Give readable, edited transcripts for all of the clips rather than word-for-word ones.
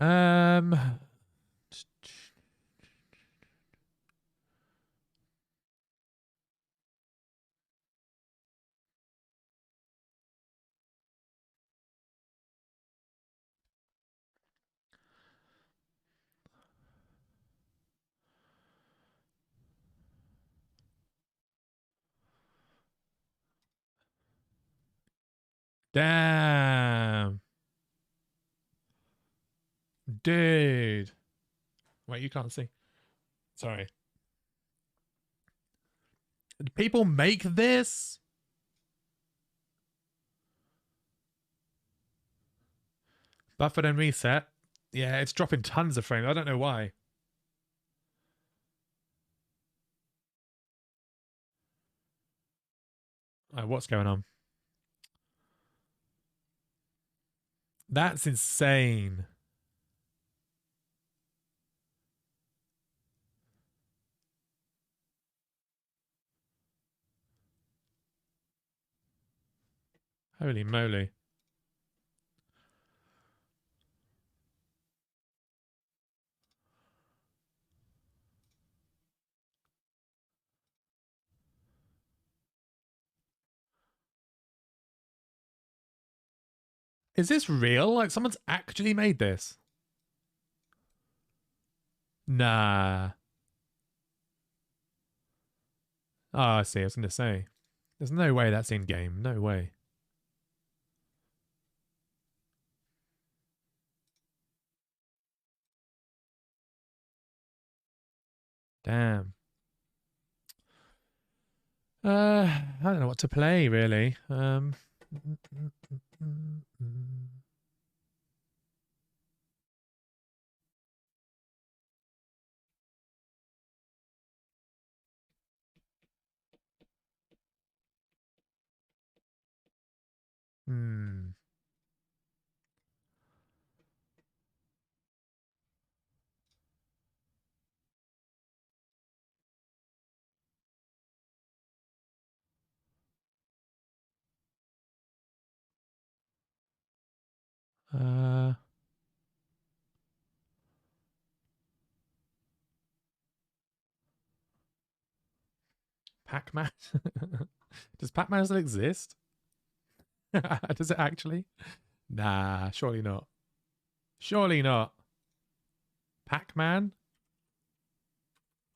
Um, damn, dude. Wait, you can't see. Sorry. People make this? Buffered and reset. Yeah, it's dropping tons of frames. I don't know why. What's going on? That's insane. Holy moly. Is this real? Like someone's actually made this? Nah. Oh, I see. I was going to say. There's no way that's in game. No way. Damn. I don't know what to play really. Hmm. Uh, Pac-Man. Does Pac-Man still exist? Does it actually? Nah, surely not. Surely not. Pac-Man?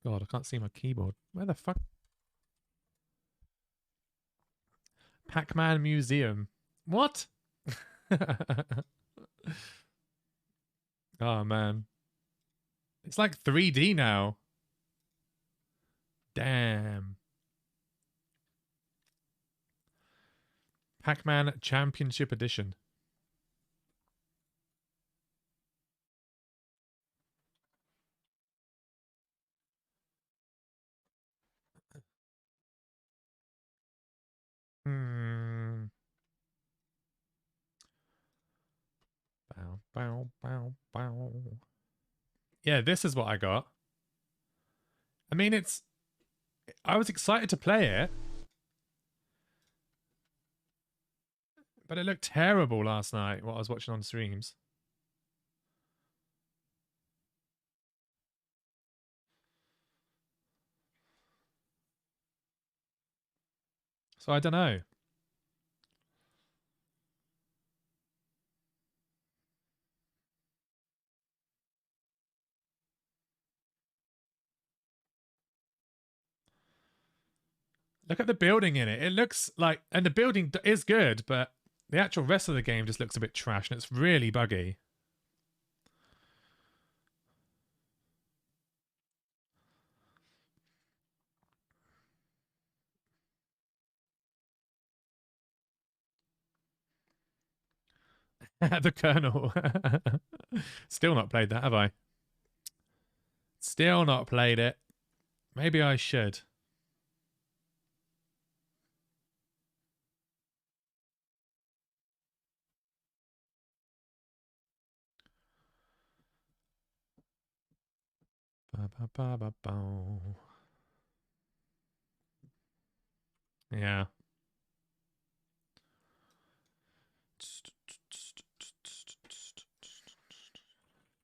God, I can't see my keyboard. Where the fuck? Pac-Man Museum. What? Oh man. It's like 3D now. Damn. Pac-Man Championship Edition. Hmm. Bow, bow, bow, bow. Yeah, this is what I got. I mean, it's. I was excited to play it, but it looked terrible last night. What I was watching on streams. So I don't know. Look at the building in it. It looks like, and the building is good, but the actual rest of the game just looks a bit trash, and it's really buggy. The Colonel. Still not played that, have I? Still not played it. Maybe I should. Ba, ba, ba, ba, ba. Yeah.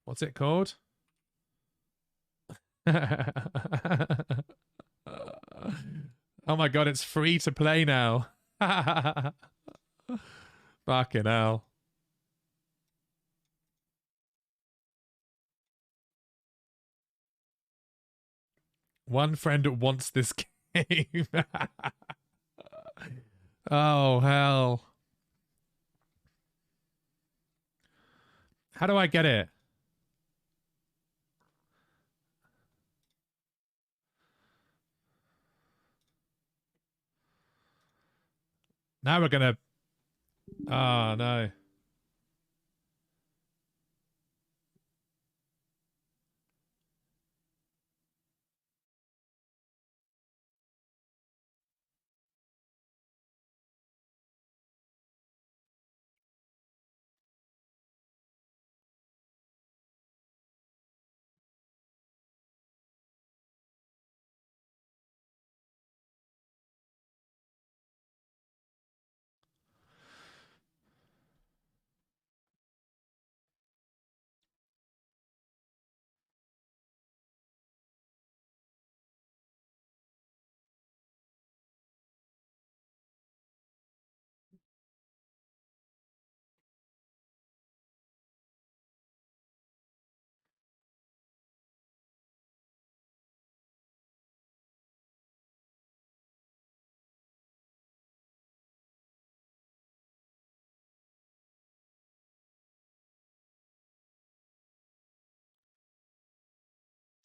What's it called? Oh my god, it's free to play now. Fucking hell. One friend wants this game. Oh, hell. How do I get it? Now we're gonna... Oh, no.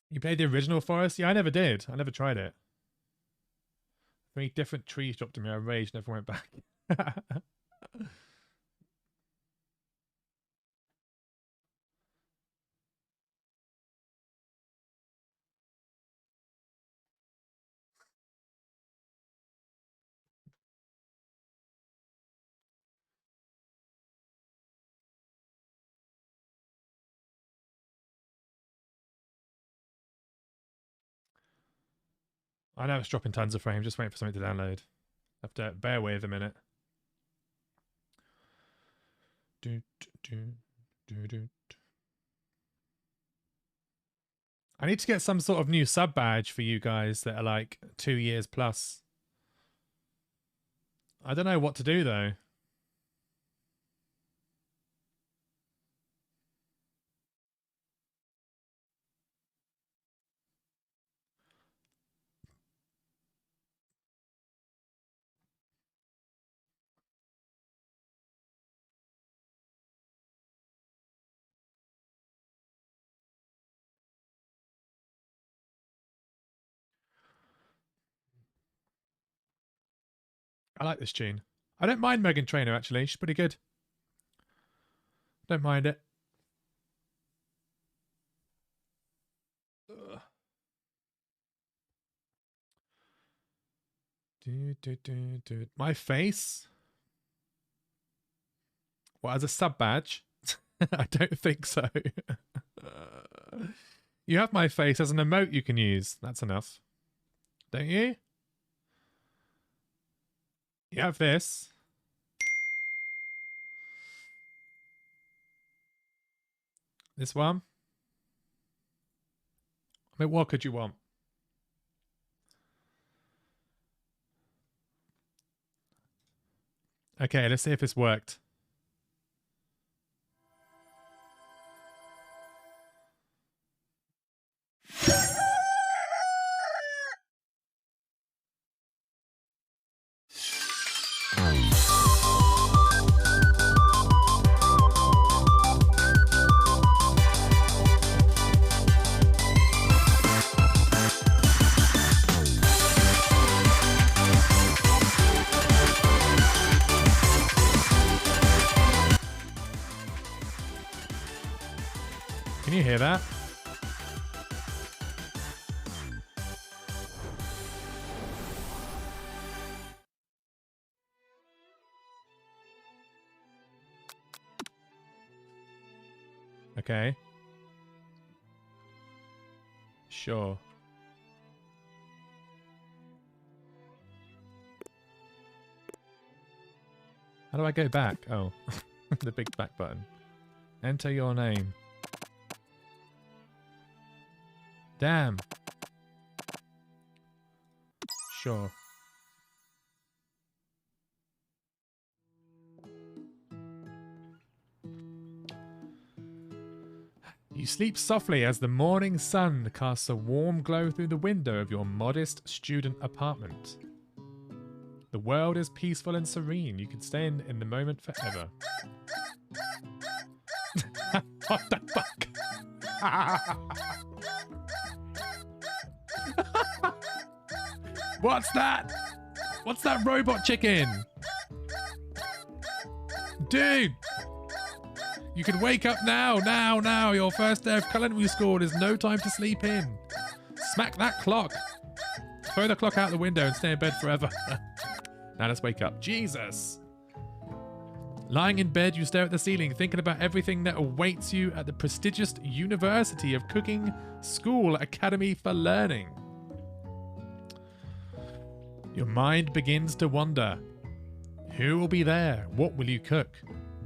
You played the original Forest? Yeah, I never did. I never tried it. 3 different trees dropped to me. I raged, never went back. I know it's dropping tons of frames. Just waiting for something to download. Have to bear with a minute. I need to get some sort of new sub badge for you guys that are like 2 years plus. I don't know what to do though. I like this tune. I don't mind Meghan Trainor actually. She's pretty good. Don't mind it. Ugh. My face? What, as a sub badge? I don't think so. You have my face as an emote you can use. That's enough. Don't you? You have this. This one. I mean, what could you want? Okay, let's see if this worked. Can you hear that? Okay. Sure. How do I go back? Oh, the big back button. Enter your name. Damn. Sure. You sleep softly as the morning sun casts a warm glow through the window of your modest student apartment. The world is peaceful and serene. You can stay in the moment forever. What the fuck? What's that? What's that robot chicken? Dude! You can wake up now, now. Your first day of culinary school. There's no time to sleep in. Smack that clock. Throw the clock out the window and stay in bed forever. Now let's wake up. Jesus. Lying in bed, you stare at the ceiling, thinking about everything that awaits you at the prestigious University of Cooking School Academy for Learning. Your mind begins to wander. Who will be there? What will you cook?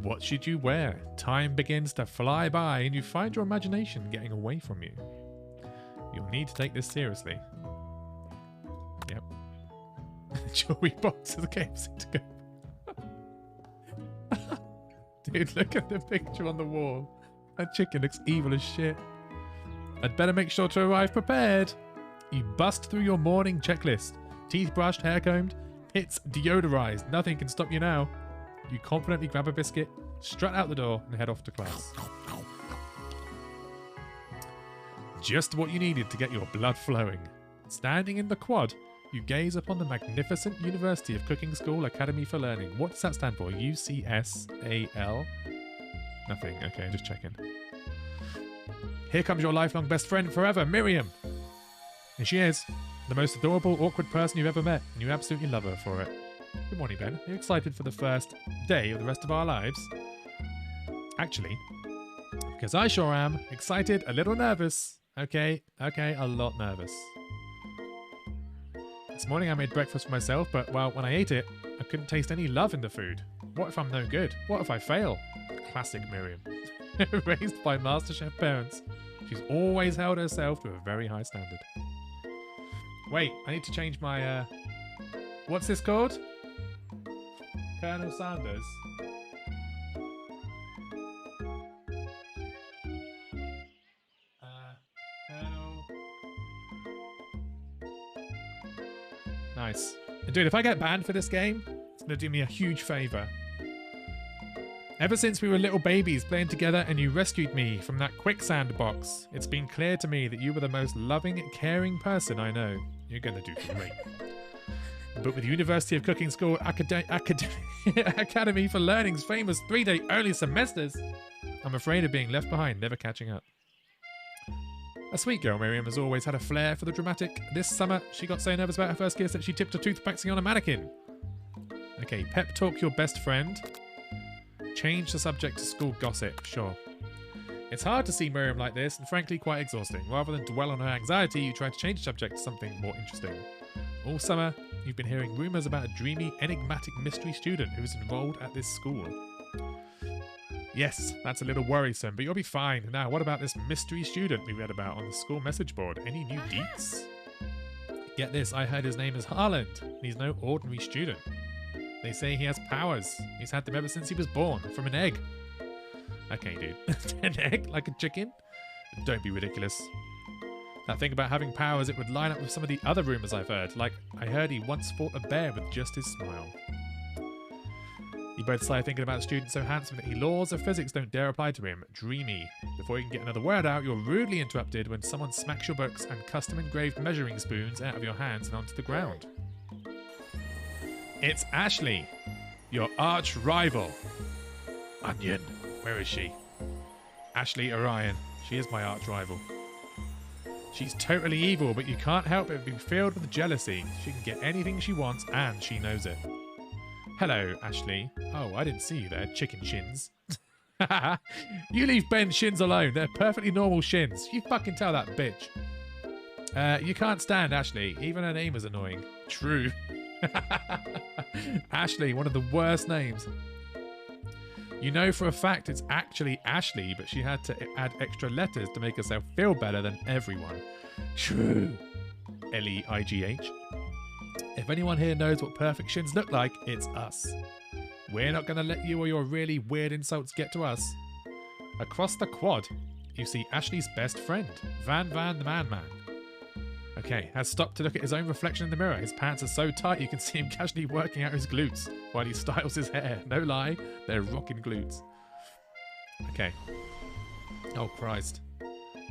What should you wear? Time begins to fly by and you find your imagination getting away from you. You'll need to take this seriously. Yep. Jewelry boxes of KFC to go. Dude, look at the picture on the wall. That chicken looks evil as shit. I'd better make sure to arrive prepared. You bust through your morning checklist. Teeth brushed, hair combed, pits deodorized. Nothing can stop you now. You confidently grab a biscuit, strut out the door, and head off to class. Just what you needed to get your blood flowing. Standing in the quad, you gaze upon the magnificent University of Cooking School Academy for Learning. What does that stand for? UCSAL? Nothing. Okay, just checking. Here comes your lifelong best friend forever, Miriam. And she is the most adorable, awkward person you've ever met, and you absolutely love her for it. Good morning, Ben. Are you excited for the first day of the rest of our lives? Actually, because I sure am. Excited, a little nervous. Okay, a lot nervous. This morning I made breakfast for myself, but, well, when I ate it, I couldn't taste any love in the food. What if I'm no good? What if I fail? Classic Miriam. Raised by MasterChef parents, she's always held herself to a very high standard. Wait, I need to change my, what's this called? Colonel Sanders. Colonel. Nice. And dude, if I get banned for this game, it's going to do me a huge favor. Ever since we were little babies playing together and you rescued me from that quicksand box, it's been clear to me that you were the most loving, caring person I know. You're going to do great. But with University of Cooking School Academy for Learning's famous 3-day early semesters, I'm afraid of being left behind, never catching up. A sweet girl, Miriam has always had a flair for the dramatic. This summer, she got so nervous about her first kiss that she tipped her toothpicks on a mannequin. Okay, pep talk your best friend. Change the subject to school gossip, sure. It's hard to see Miriam like this, and frankly quite exhausting. Rather than dwell on her anxiety, you try to change the subject to something more interesting. All summer, you've been hearing rumours about a dreamy, enigmatic mystery student who is enrolled at this school. Yes, that's a little worrisome, but you'll be fine. Now, what about this mystery student we read about on the school message board? Any new deets? Get this, I heard his name is Harland, and he's no ordinary student. They say he has powers. He's had them ever since he was born, from an egg. Okay, dude. An egg? Like a chicken? Don't be ridiculous. That thing about having powers, it would line up with some of the other rumours I've heard. Like, I heard he once fought a bear with just his smile. You both start thinking about a student so handsome that the laws of physics don't dare apply to him. Dreamy. Before you can get another word out, you're rudely interrupted when someone smacks your books and custom-engraved measuring spoons out of your hands and onto the ground. It's Ashley, your arch rival. Onion, where is she? Ashley Orion. She is my arch rival. She's totally evil, but you can't help but be filled with jealousy. She can get anything she wants, and she knows it. Hello, Ashley. Oh, I didn't see you there, chicken shins. You leave Ben's shins alone. They're perfectly normal shins. You fucking tell that bitch. You can't stand Ashley. Even her name is annoying. True. Ashley, one of the worst names. You know for a fact it's actually Ashley, but she had to add extra letters to make herself feel better than everyone. True. Leigh. If anyone here knows what perfect shins look like, it's us. We're not going to let you or your really weird insults get to us. Across the quad, you see Ashley's best friend, Van the Man. Okay, has stopped to look at his own reflection in the mirror. His pants are so tight you can see him casually working out his glutes while he styles his hair. No lie, they're rocking glutes. Okay. Oh, Christ.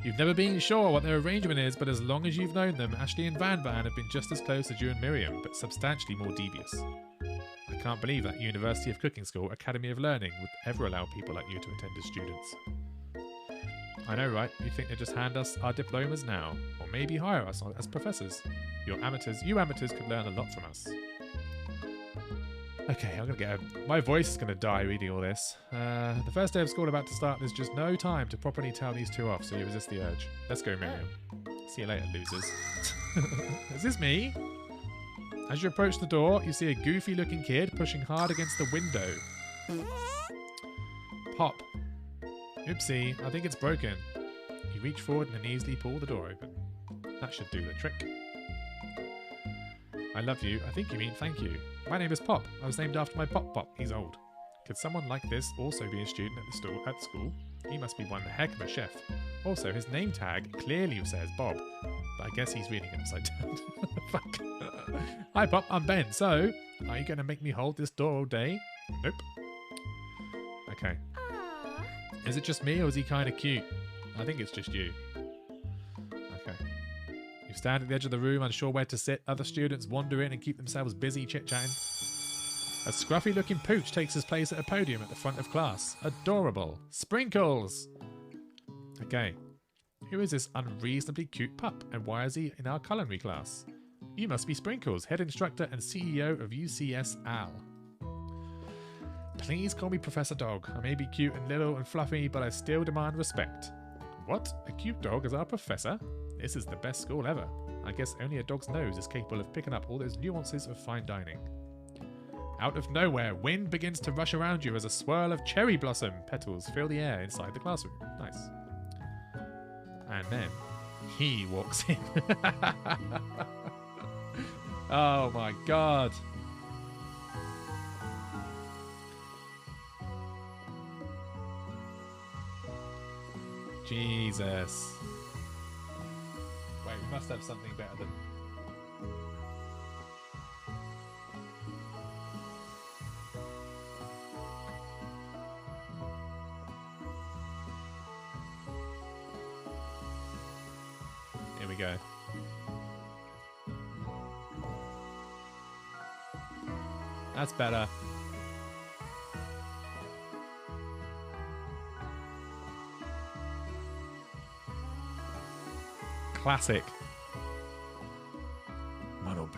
You've never been sure what their arrangement is, but as long as you've known them, Ashley and Van have been just as close as you and Miriam, but substantially more devious. I can't believe that University of Cooking School Academy of Learning would ever allow people like you to attend as students. I know, right? You think they'd just hand us our diplomas now, or maybe hire us as professors. You amateurs could learn a lot from us. Okay, I'm gonna get my voice is gonna die reading all this. The first day of school about to start, there's just no time to properly tell these two off, so you resist the urge. Let's go, Miriam. See you later, losers. Is this me? As you approach the door, you see a goofy-looking kid pushing hard against the window. Pop. Oopsie, I think it's broken. You reach forward and easily pull the door open. That should do the trick. I love you. I think you mean thank you. My name is Pop. I was named after my Pop. He's old. Could someone like this also be a student at school? He must be one heck of a chef. Also, his name tag clearly says Bob, but I guess he's reading it upside down. Fuck. Hi Pop, I'm Ben. So, are you going to make me hold this door all day? Nope. Okay. Is it just me or is he kind of cute? I think it's just you. Okay. You stand at the edge of the room, unsure where to sit. Other students wander in and keep themselves busy chit-chatting. A scruffy-looking pooch takes his place at a podium at the front of class. Adorable. Sprinkles! Okay. Who is this unreasonably cute pup, and why is he in our culinary class? You must be Sprinkles, head instructor and CEO of UCS AL. Please call me Professor Dog. I may be cute and little and fluffy, but I still demand respect. What? A cute dog as our professor? This is the best school ever. I guess only a dog's nose is capable of picking up all those nuances of fine dining. Out of nowhere, wind begins to rush around you as a swirl of cherry blossom petals fill the air inside the classroom. Nice. And then he walks in. Oh my god. Jesus. Wait, we must have something better than... Here we go. That's better. Classic. Monoplay.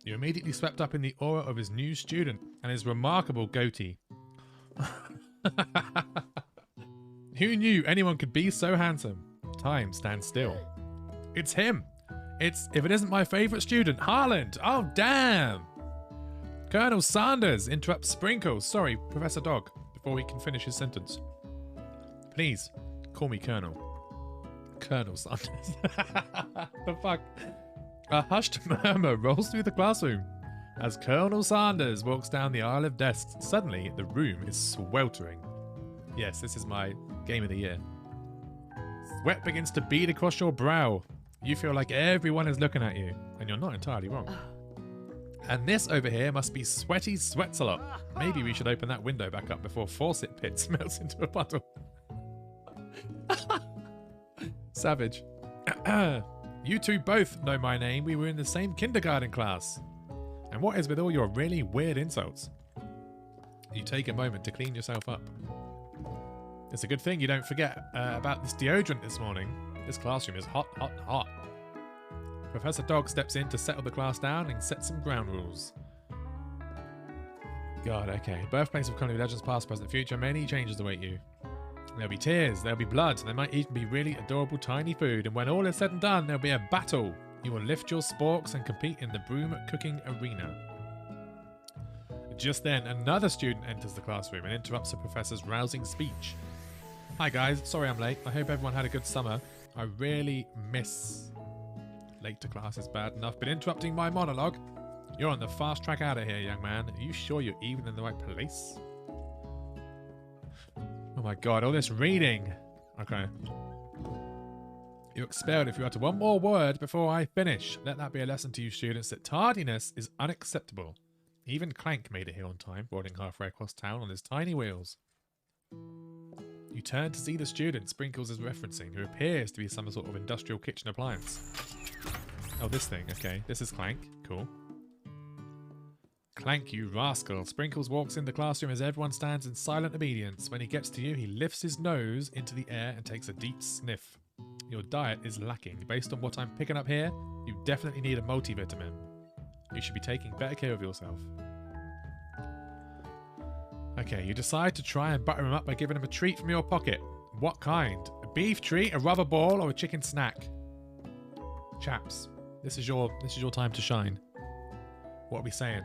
You're immediately swept up in the aura of his new student and his remarkable goatee. Who knew anyone could be so handsome? Time stands still. It's him. If it isn't my favourite student, Harland. Oh, damn. Colonel Sanders interrupts Sprinkles. Sorry, Professor Dog, before he can finish his sentence. Please, call me Colonel. Colonel Sanders. The fuck? A hushed murmur rolls through the classroom as Colonel Sanders walks down the aisle of desks. Suddenly, the room is sweltering. Yes, this is my game of the year. Sweat begins to bead across your brow. You feel like everyone is looking at you, and you're not entirely wrong. And this over here must be Sweaty Sweatsalot. Maybe we should open that window back up before Faucet Pits melts into a puddle. Savage. You two both know my name. We were in the same kindergarten class. And what is with all your really weird insults? You take a moment to clean yourself up. It's a good thing you don't forget about this deodorant this morning. This classroom is hot, hot, hot. Professor Dog steps in to settle the class down and set some ground rules. God, okay. Birthplace of Culinary Legends, past, present, future. Many changes await you. There'll be tears, there'll be blood, there might even be really adorable tiny food, and when all is said and done, there'll be a battle. You will lift your sporks and compete in the broom cooking arena. Just then, another student enters the classroom and interrupts the professor's rousing speech. Hi guys, sorry I'm late. I hope everyone had a good summer. I really miss... Late to class is bad enough, but interrupting my monologue? You're on the fast track out of here, young man. Are you sure you're even in the right place? Oh my god, all this reading. Okay. You're expelled if you utter one more word before I finish. Let that be a lesson to you students that tardiness is unacceptable. Even Clank made it here on time, boarding halfway across town on his tiny wheels. You turn to see the student Sprinkles is referencing, who appears to be some sort of industrial kitchen appliance. Oh, this thing. Okay, this is Clank. Cool. Clank, you rascal. Sprinkles walks in the classroom as everyone stands in silent obedience. When he gets to you, he lifts his nose into the air and takes a deep sniff. Your diet is lacking. Based on what I'm picking up here, you definitely need a multivitamin. You should be taking better care of yourself. Okay, you decide to try and butter him up by giving him a treat from your pocket. What kind? A beef treat, a rubber ball, or a chicken snack? Chaps, this is your time to shine. What are we saying?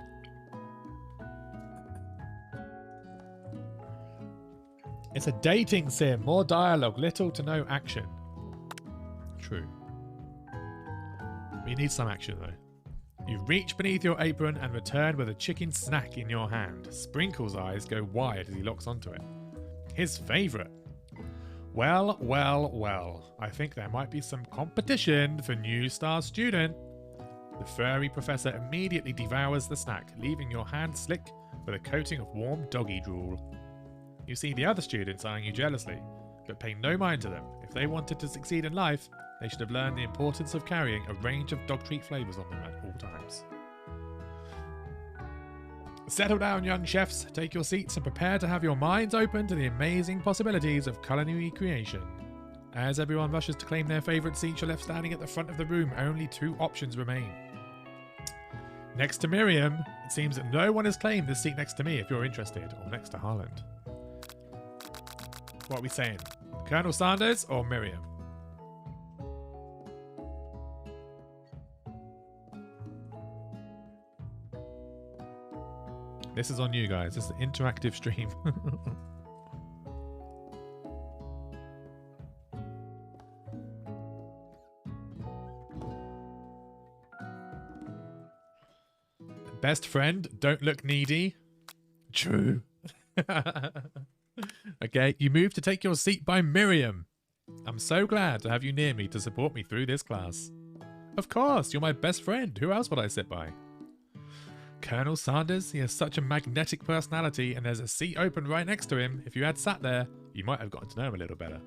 It's a dating sim. More dialogue, little to no action. True. We need some action though. You reach beneath your apron and return with a chicken snack in your hand. Sprinkle's eyes go wide as he locks onto it. His favourite. Well, well, well. I think there might be some competition for new star student. The furry professor immediately devours the snack, leaving your hand slick with a coating of warm doggy drool. You see the other students eyeing you jealously, but pay no mind to them. If they wanted to succeed in life, they should have learned the importance of carrying a range of dog treat flavours on them at all times. Settle down, young chefs. Take your seats and prepare to have your minds open to the amazing possibilities of culinary creation. As everyone rushes to claim their favourite seat, you're left standing at the front of the room. Only two options remain. Next to Miriam, it seems that no one has claimed this seat next to me if you're interested, or next to Harland. What are we saying? Colonel Sanders or Miriam? This is on you guys. This is an interactive stream. Best friend, don't look needy. True. Okay, you move to take your seat by Miriam. I'm so glad to have you near me to support me through this class. Of course, you're my best friend. Who else would I sit by? Colonel Sanders, he has such a magnetic personality and there's a seat open right next to him. If you had sat there, you might have gotten to know him a little better.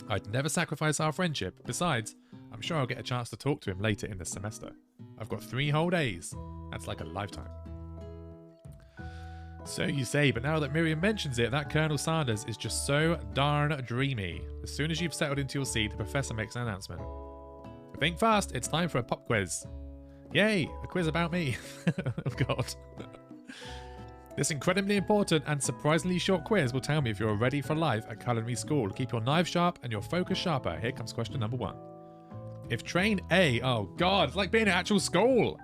I'd never sacrifice our friendship. Besides, I'm sure I'll get a chance to talk to him later in the semester. I've got 3 whole days. That's like a lifetime. So you say, but now that Miriam mentions it, that Colonel Sanders is just so darn dreamy. As soon as you've settled into your seat, the professor makes an announcement. Think fast, it's time for a pop quiz. Yay, a quiz about me. Oh god. This incredibly important and surprisingly short quiz will tell me if you're ready for life at culinary school. Keep your knife sharp and your focus sharper. Here comes question number 1. If train A, oh god, it's like being at actual school.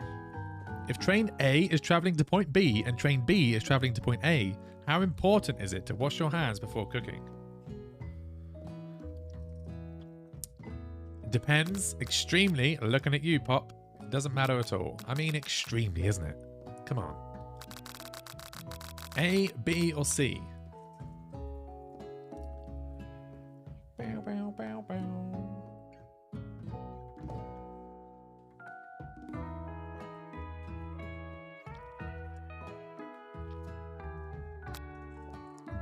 If train A is travelling to point B and train B is travelling to point A, how important is it to wash your hands before cooking? Depends. Extremely. Looking at you, Pop. Doesn't matter at all. I mean, extremely, isn't it? Come on. A, B, or C? Bow, bow, bow, bow.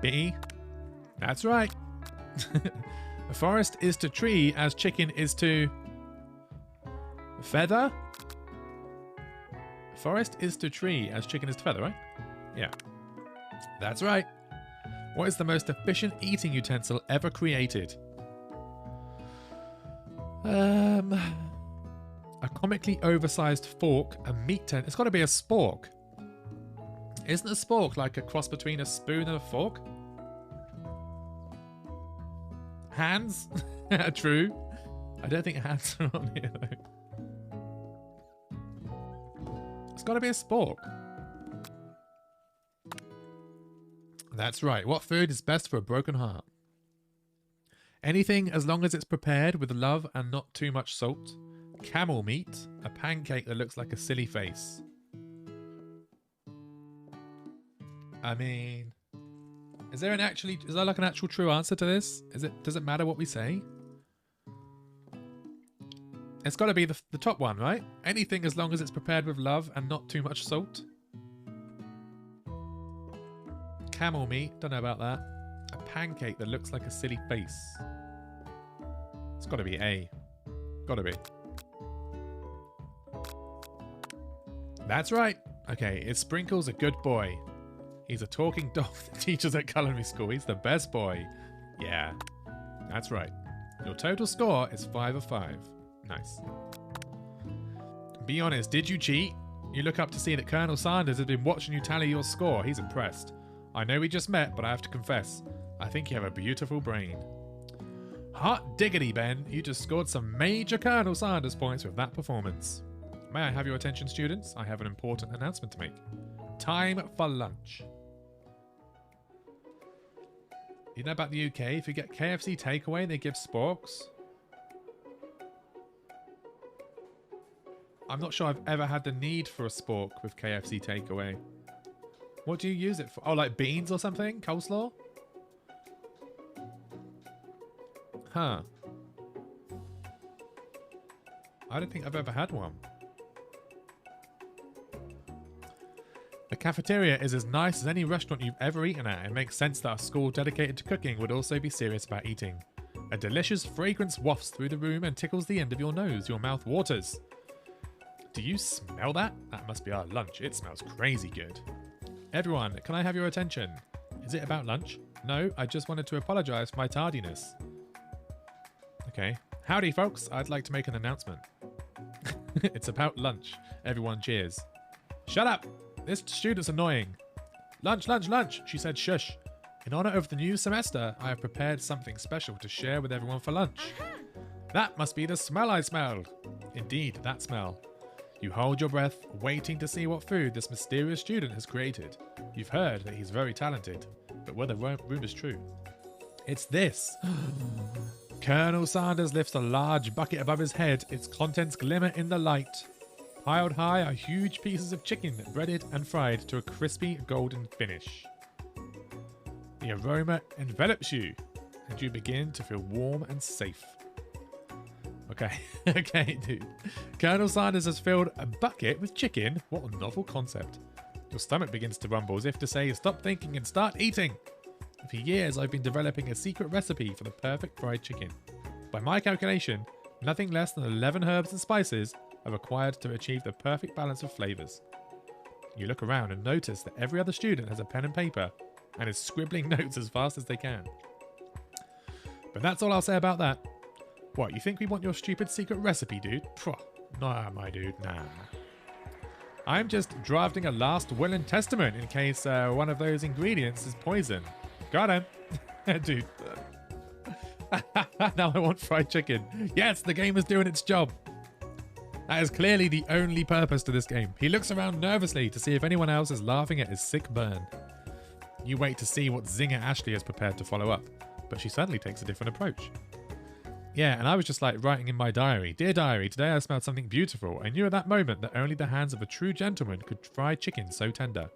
B. That's right. A forest is to tree as chicken is to feather. A forest is to tree as chicken is to feather, right? Yeah. That's right. What is the most efficient eating utensil ever created? A comically oversized fork, a meat tent. It's got to be a spork. Isn't a spork like a cross between a spoon and a fork? Hands? True. I don't think hands are on here though. It's got to be a spork. That's right. What food is best for a broken heart? Anything as long as it's prepared with love and not too much salt. Camel meat. A pancake that looks like a silly face. I mean, is there like an actual true answer to this? Does it matter what we say? It's got to be the top one, right? Anything as long as it's prepared with love and not too much salt. Camel meat, don't know about that. A pancake that looks like a silly face. It's got to be A. Got to be. That's right. Okay, is Sprinkles a good boy? He's a talking dog that teaches at culinary school. He's the best boy. Yeah, that's right. Your total score is 5 of 5. Nice. Be honest, did you cheat? You look up to see that Colonel Sanders has been watching you tally your score. He's impressed. I know we just met, but I have to confess, I think you have a beautiful brain. Hot diggity, Ben. You just scored some major Colonel Sanders points with that performance. May I have your attention, students? I have an important announcement to make. Time for lunch. You know about the UK? If you get KFC takeaway, they give sporks. I'm not sure I've ever had the need for a spork with KFC takeaway. What do you use it for? Oh, like beans or something? Coleslaw? Huh. I don't think I've ever had one. The cafeteria is as nice as any restaurant you've ever eaten at. It makes sense that a school dedicated to cooking would also be serious about eating. A delicious fragrance wafts through the room and tickles the end of your nose. Your mouth waters. Do you smell that? That must be our lunch. It smells crazy good. Everyone, can I have your attention? Is it about lunch? No, I just wanted to apologize for my tardiness. Okay. Howdy, folks. I'd like to make an announcement. It's about lunch. Everyone cheers. Shut up! This student's annoying. Lunch, lunch, lunch, she said shush. In honor of the new semester, I have prepared something special to share with everyone for lunch. That must be the smell I smelled. Indeed, that smell. You hold your breath, waiting to see what food this mysterious student has created. You've heard that he's very talented, but whether the rumor's true. It's this. Colonel Sanders lifts a large bucket above his head. Its contents glimmer in the light. Piled high are huge pieces of chicken, breaded and fried to a crispy golden finish. The aroma envelops you, and you begin to feel warm and safe. Okay, okay, dude. Colonel Sanders has filled a bucket with chicken. What a novel concept. Your stomach begins to rumble as if to say, stop thinking and start eating. For years, I've been developing a secret recipe for the perfect fried chicken. By my calculation, nothing less than 11 herbs and spices are required to achieve the perfect balance of flavors. You look around and notice that every other student has a pen and paper and is scribbling notes as fast as they can. But that's all I'll say about that. What, you think we want your stupid secret recipe, dude? Pwah. Nah, my dude, nah. I'm just drafting a last will and testament in case one of those ingredients is poison. Got him. Dude. Now I want fried chicken. Yes, the game is doing its job. That is clearly the only purpose to this game. He looks around nervously to see if anyone else is laughing at his sick burn. You wait to see what Zinger Ashley has prepared to follow up, but she suddenly takes a different approach. Yeah, and I was just like writing in my diary, Dear diary, today I smelled something beautiful. I knew at that moment that only the hands of a true gentleman could fry chicken so tender.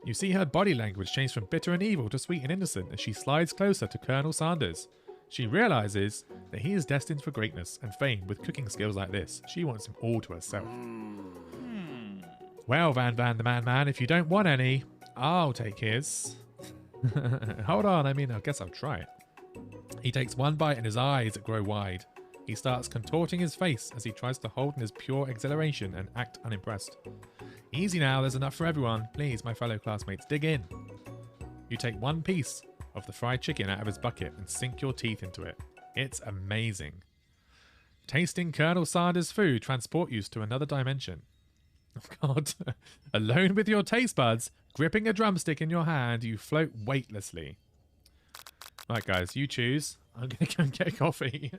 You see her body language change from bitter and evil to sweet and innocent as she slides closer to Colonel Sanders. She realizes that he is destined for greatness and fame with cooking skills like this. She wants him all to herself. Well, Van the Man, if you don't want any, I'll take his. Hold on, I guess I'll try it. He takes one bite and his eyes grow wide. He starts contorting his face as he tries to hold in his pure exhilaration and act unimpressed. Easy now, there's enough for everyone. Please, my fellow classmates, dig in. You take one piece of the fried chicken out of his bucket and sink your teeth into it. It's amazing. Tasting Colonel Sanders' food transport you to another dimension. Oh God. Alone with your taste buds, gripping a drumstick in your hand, you float weightlessly. Right, guys, you choose. I'm going to go and get a coffee.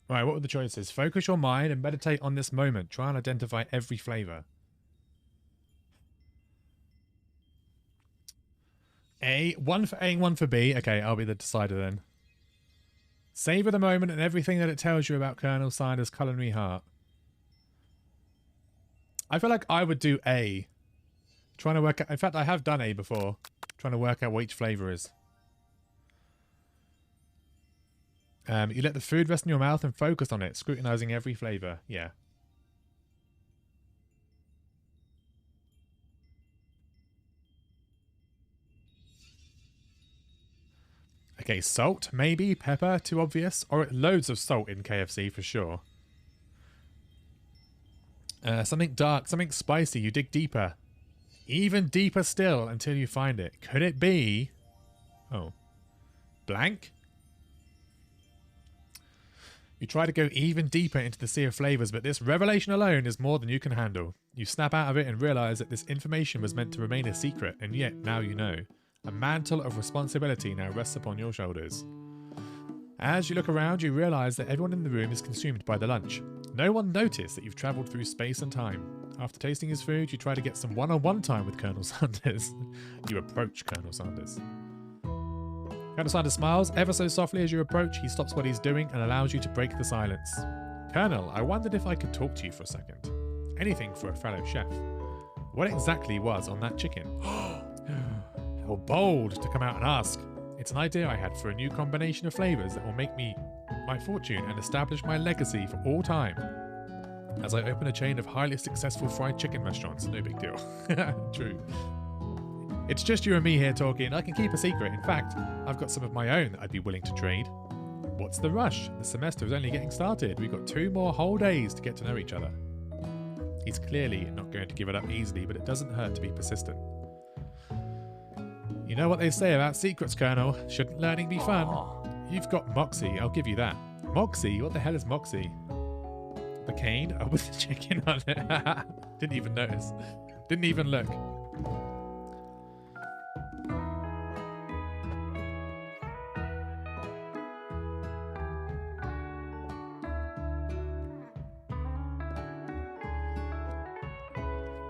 Right, what were the choices? Focus your mind and meditate on this moment. Try and identify every flavor. One for A and one for B. Okay, I'll be the decider then. Savor the moment and everything that it tells you about Colonel Sanders' culinary heart. I feel like I would do A. Trying to work out... In fact, I have done A before. Trying to work out what each flavor is. You let the food rest in your mouth and focus on it, scrutinizing every flavor. Yeah. Okay, salt, maybe. Pepper, too obvious. Or loads of salt in KFC for sure. Something dark, something spicy. You dig deeper. Even deeper still until you find it. Could it be... Oh. Blank? You try to go even deeper into the sea of flavors, but this revelation alone is more than you can handle. You snap out of it and realize that this information was meant to remain a secret, and yet now you know. A mantle of responsibility now rests upon your shoulders. As you look around, you realize that everyone in the room is consumed by the lunch. No one noticed that you've traveled through space and time. After tasting his food, you try to get some one-on-one time with Colonel Sanders. You approach Colonel Sanders. Colonel Sanders smiles ever so softly as you approach. He stops what he's doing and allows you to break the silence. Colonel, I wondered if I could talk to you for a second. Anything for a fellow chef. What exactly was on that chicken? How bold to come out and ask. It's an idea I had for a new combination of flavors that will make me my fortune and establish my legacy for all time. as I open a chain of highly successful fried chicken restaurants. No big deal. True. It's just you and me here talking. I can keep a secret. In fact, I've got some of my own that I'd be willing to trade. What's the rush? The semester is only getting started. We've got 2 more whole days to get to know each other. He's clearly not going to give it up easily, but it doesn't hurt to be persistent. You know what they say about secrets, Colonel. Shouldn't learning be fun? You've got Moxie, I'll give you that. Moxie? What the hell is Moxie? The cane? Oh, with the chicken on it. Didn't even notice. Didn't even look.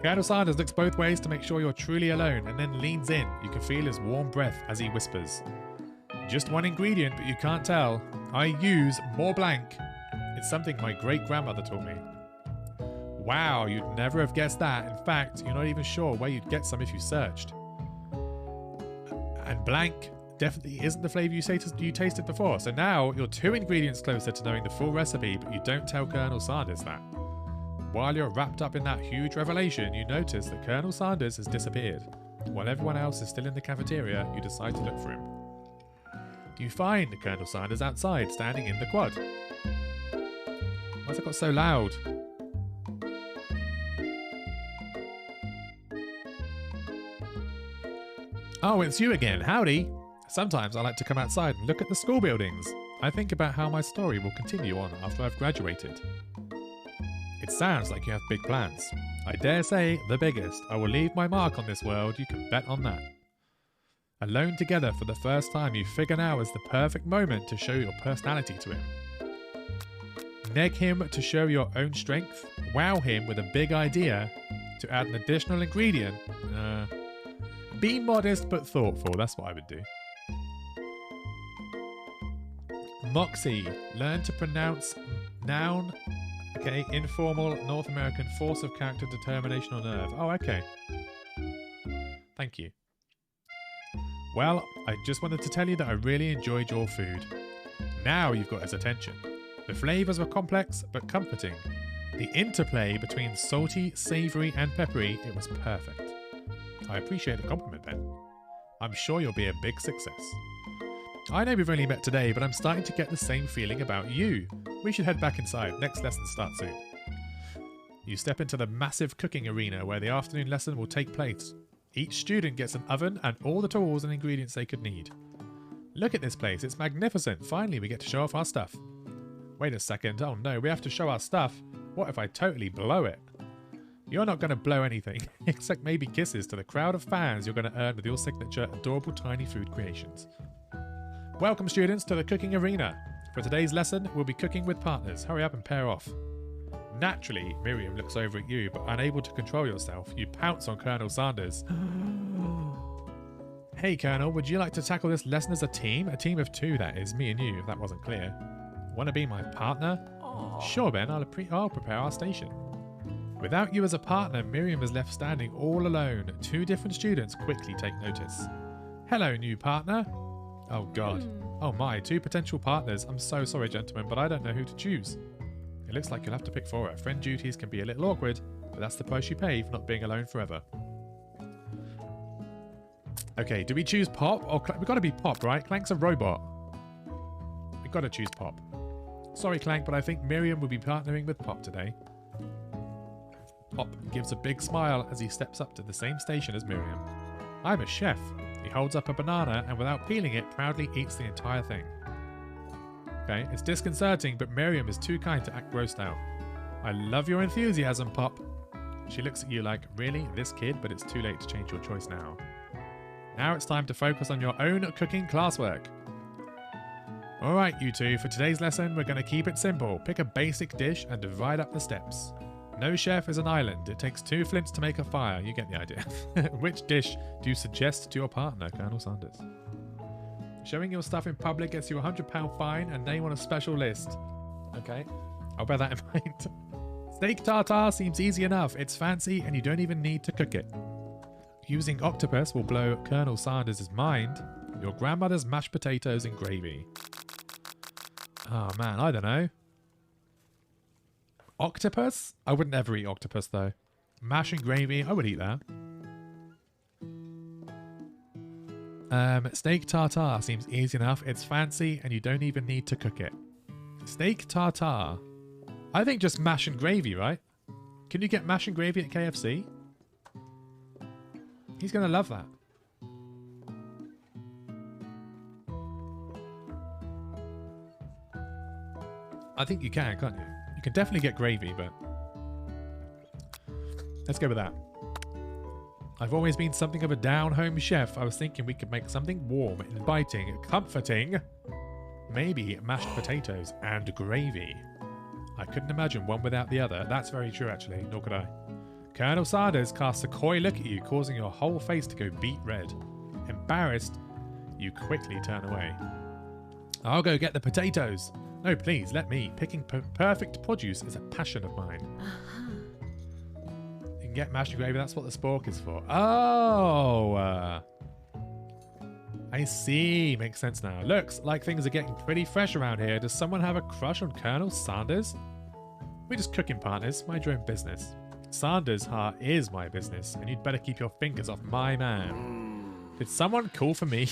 Colonel Sanders looks both ways to make sure you're truly alone and then leans in. You can feel his warm breath as he whispers. Just one ingredient, but you can't tell. I use more blank. It's something my great-grandmother taught me. Wow, you'd never have guessed that. In fact, you're not even sure where you'd get some if you searched. And blank definitely isn't the flavour you tasted before. So now you're 2 ingredients closer to knowing the full recipe, but you don't tell Colonel Sanders that. While you're wrapped up in that huge revelation, you notice that Colonel Sanders has disappeared. While everyone else is still in the cafeteria, you decide to look for him. You find Colonel Sanders outside, standing in the quad. Why's it got so loud? Oh, it's you again. Howdy. Sometimes I like to come outside and look at the school buildings. I think about how my story will continue on after I've graduated. It sounds like you have big plans. I dare say the biggest. I will leave my mark on this world, you can bet on that. Alone together for the first time, you figure now is the perfect moment to show your personality to him. Neg him to show your own strength. Wow him with a big idea to add an additional ingredient. Be modest but thoughtful, that's what I would do. Moxie. Learn to pronounce noun. Okay, informal North American force of character, determination, or nerve. Oh, okay. Thank you. Well, I just wanted to tell you that I really enjoyed your food. Now you've got his attention. The flavours were complex but comforting. The interplay between salty, savoury and peppery, it was perfect. I appreciate the compliment, Ben. I'm sure you'll be a big success. I know we've only met today, but I'm starting to get the same feeling about you. We should head back inside. Next lesson starts soon. You step into the massive cooking arena where the afternoon lesson will take place. Each student gets an oven and all the tools and ingredients they could need. Look at this place. It's magnificent. Finally, we get to show off our stuff. Wait a second. Oh no, we have to show our stuff. What if I totally blow it? You're not going to blow anything, except maybe kisses to the crowd of fans you're going to earn with your signature adorable tiny food creations. Welcome, students, to the cooking arena. For today's lesson, we'll be cooking with partners. Hurry up and pair off. Naturally, Miriam looks over at you, but unable to control yourself, you pounce on Colonel Sanders. Hey, Colonel, would you like to tackle this lesson as a team? A team of 2, that is. Me and you, if that wasn't clear. Want to be my partner? Sure, Ben, I'll prepare our station. Without you as a partner, Miriam is left standing all alone. 2 different students quickly take notice. Hello, new partner. Oh, God. Oh, my. 2 potential partners. I'm so sorry, gentlemen, but I don't know who to choose. It looks like you'll have to pick 4. Friend duties can be a little awkward, but that's the price you pay for not being alone forever. Okay, do we choose Pop? Or we've got to be Pop, right? Clank's a robot. We've got to choose Pop. Sorry, Clank, but I think Miriam will be partnering with Pop today. Pop gives a big smile as he steps up to the same station as Miriam. I'm a chef. He holds up a banana and without peeling it, proudly eats the entire thing. Okay, it's disconcerting, but Miriam is too kind to act grossed out. I love your enthusiasm, Pop. She looks at you like, really, this kid? But it's too late to change your choice now. Now it's time to focus on your own cooking classwork. Alright, you 2, for today's lesson, we're going to keep it simple. Pick a basic dish and divide up the steps. No chef is an island. It takes 2 flints to make a fire. You get the idea. Which dish do you suggest to your partner, Colonel Sanders? Showing your stuff in public gets you a £100 fine and name on a special list. Okay, I'll bear that in mind. Steak tartare seems easy enough. It's fancy and you don't even need to cook it. Using octopus will blow Colonel Sanders' mind. Your grandmother's mashed potatoes and gravy. Oh man, I don't know. Octopus? I would never eat octopus though. Mash and gravy, I would eat that. Steak tartare seems easy enough. It's fancy and you don't even need to cook it. Steak tartare. I think just mash and gravy, right? Can you get mash and gravy at KFC? He's going to love that. I think you can, can't you? You can definitely get gravy, but let's go with that. I've always been something of a down-home chef. I was thinking we could make something warm, inviting, comforting. Maybe mashed potatoes and gravy. I couldn't imagine one without the other. That's very true, actually. Nor could I. Colonel Sanders casts a coy look at you, causing your whole face to go beet red. Embarrassed, you quickly turn away. I'll go get the potatoes. No, please, let me. Picking perfect produce is a passion of mine. Get mashed gravy, that's what the spork is for. Oh! I see. Makes sense now. Looks like things are getting pretty fresh around here. Does someone have a crush on Colonel Sanders? We're just cooking partners. Mind your own business. Sanders' heart is my business, and you'd better keep your fingers off my man. Did someone call for me?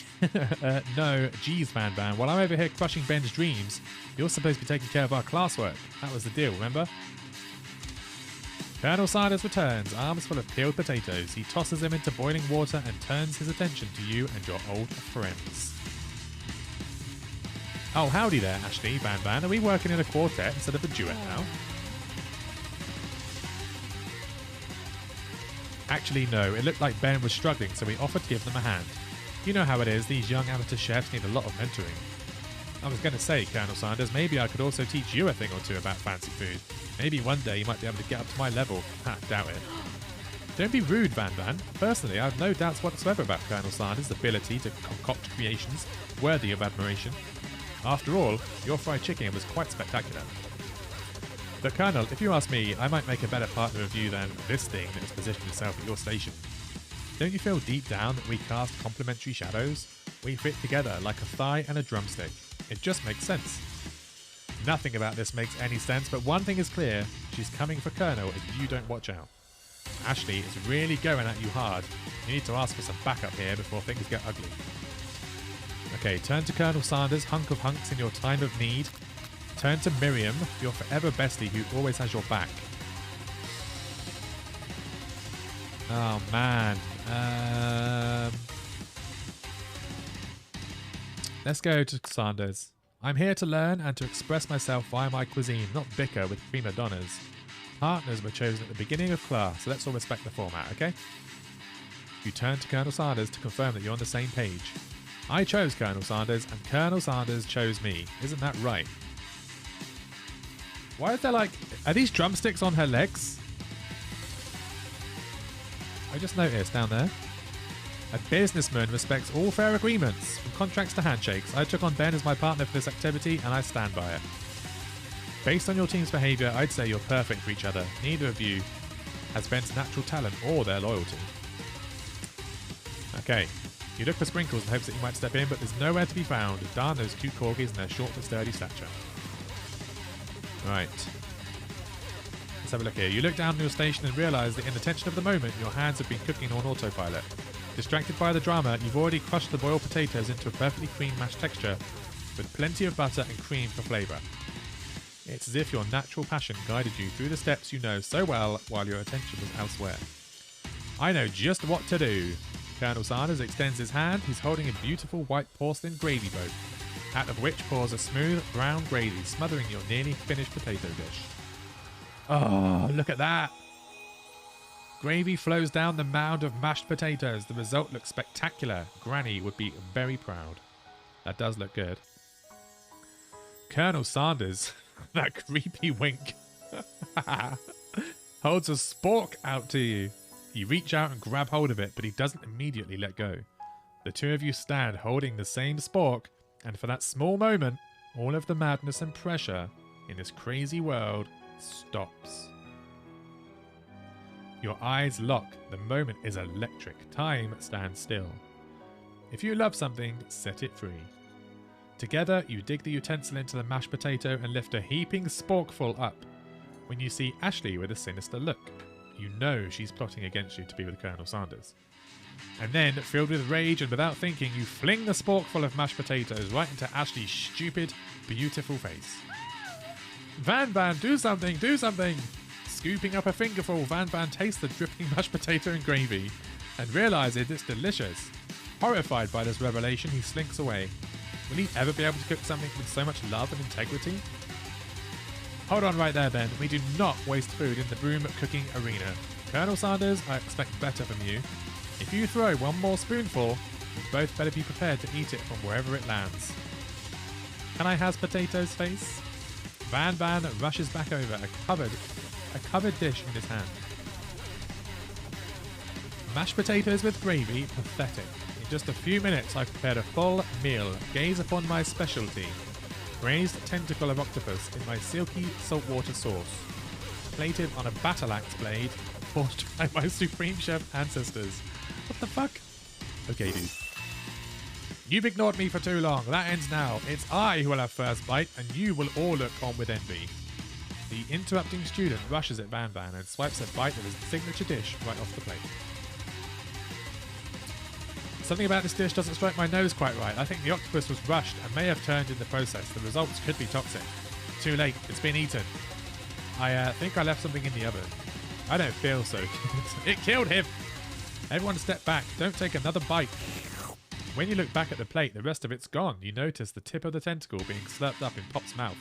No. Geez, Van Van. While I'm over here crushing Ben's dreams, you're supposed to be taking care of our classwork. That was the deal, remember? Colonel Sanders returns, arms full of peeled potatoes. He tosses them into boiling water and turns his attention to you and your old friends. Oh, howdy there, Ashley, Van Van. Are we working in a quartet instead of a duet now? Actually, no. It looked like Ben was struggling, so we offered to give them a hand. You know how it is. These young amateur chefs need a lot of mentoring. I was going to say, Colonel Sanders, maybe I could also teach you a thing or two about fancy food. Maybe one day you might be able to get up to my level. Ha, doubt it. Don't be rude, Van Van. Personally, I have no doubts whatsoever about Colonel Sanders' ability to concoct creations worthy of admiration. After all, your fried chicken was quite spectacular. But Colonel, if you ask me, I might make a better partner of you than this thing that has positioned itself at your station. Don't you feel deep down that we cast complementary shadows? We fit together like a thigh and a drumstick. It just makes sense. Nothing about this makes any sense, but one thing is clear. She's coming for Colonel if you don't watch out. Ashley is really going at you hard. You need to ask for some backup here before things get ugly. Okay, turn to Colonel Sanders, hunk of hunks in your time of need. Turn to Miriam, your forever bestie who always has your back. Oh, man. Let's go to Sanders. I'm here to learn and to express myself via my cuisine, not bicker with prima donnas. Partners were chosen at the beginning of class, so let's all respect the format, okay? You turn to Colonel Sanders to confirm that you're on the same page. I chose Colonel Sanders, and Colonel Sanders chose me. Isn't that right? Why is there like... Are these drumsticks on her legs? I just noticed down there. A businessman respects all fair agreements, from contracts to handshakes. I took on Ben as my partner for this activity, and I stand by it. Based on your team's behaviour, I'd say you're perfect for each other. Neither of you has Ben's natural talent or their loyalty. Okay. You look for Sprinkles in hopes that you might step in, but there's nowhere to be found. Darn those cute corgis and their short but sturdy stature. Right. Let's have a look here. You look down on your station and realise that in the tension of the moment, your hands have been cooking on autopilot. Distracted by the drama, you've already crushed the boiled potatoes into a perfectly cream mashed texture with plenty of butter and cream for flavour. It's as if your natural passion guided you through the steps you know so well while your attention was elsewhere. I know just what to do. Colonel Sanders extends his hand. He's holding a beautiful white porcelain gravy boat, out of which pours a smooth brown gravy, smothering your nearly finished potato dish. Oh, look at that! Gravy flows down the mound of mashed potatoes. The result looks spectacular. Granny would be very proud. That does look good. Colonel Sanders, that creepy wink, holds a spork out to you. You reach out and grab hold of it, but he doesn't immediately let go. The two of you stand holding the same spork, and for that small moment, all of the madness and pressure in this crazy world stops. Your eyes lock. The moment is electric. Time stands still. If you love something, set it free. Together, you dig the utensil into the mashed potato and lift a heaping sporkful up. when you see Ashley with a sinister look. You know she's plotting against you to be with Colonel Sanders. And then, filled with rage and without thinking, you fling the sporkful of mashed potatoes right into Ashley's stupid, beautiful face. Van Van, do something, do something! Scooping up a fingerful, Van Van tastes the dripping mashed potato and gravy and realizes it's delicious. Horrified by this revelation, he slinks away. Will he ever be able to cook something with so much love and integrity? Hold on right there, Ben. We do not waste food in the broom cooking arena. Colonel Sanders, I expect better from you. If you throw one more spoonful, you both better be prepared to eat it from wherever it lands. Can I has potatoes face? Van Van rushes back over, a covered dish in his hand. Mashed potatoes with gravy, pathetic. In just a few minutes I've prepared a full meal. Gaze upon my specialty. Braised tentacle of octopus in my silky saltwater sauce. Plated on a battle axe blade, forged by my supreme chef ancestors. What the fuck? Okay, dude. You've ignored me for too long. That ends now. It's I who will have first bite, and you will all look on with envy. The interrupting student rushes at Van Van and swipes a bite of his signature dish right off the plate. Something about this dish doesn't strike my nose quite right. I think the octopus was rushed and may have turned in the process. The results could be toxic. Too late. It's been eaten. I think I left something in the oven. I don't feel so. It killed him. Everyone step back. Don't take another bite. When you look back at the plate, the rest of it's gone. You notice the tip of the tentacle being slurped up in Pop's mouth.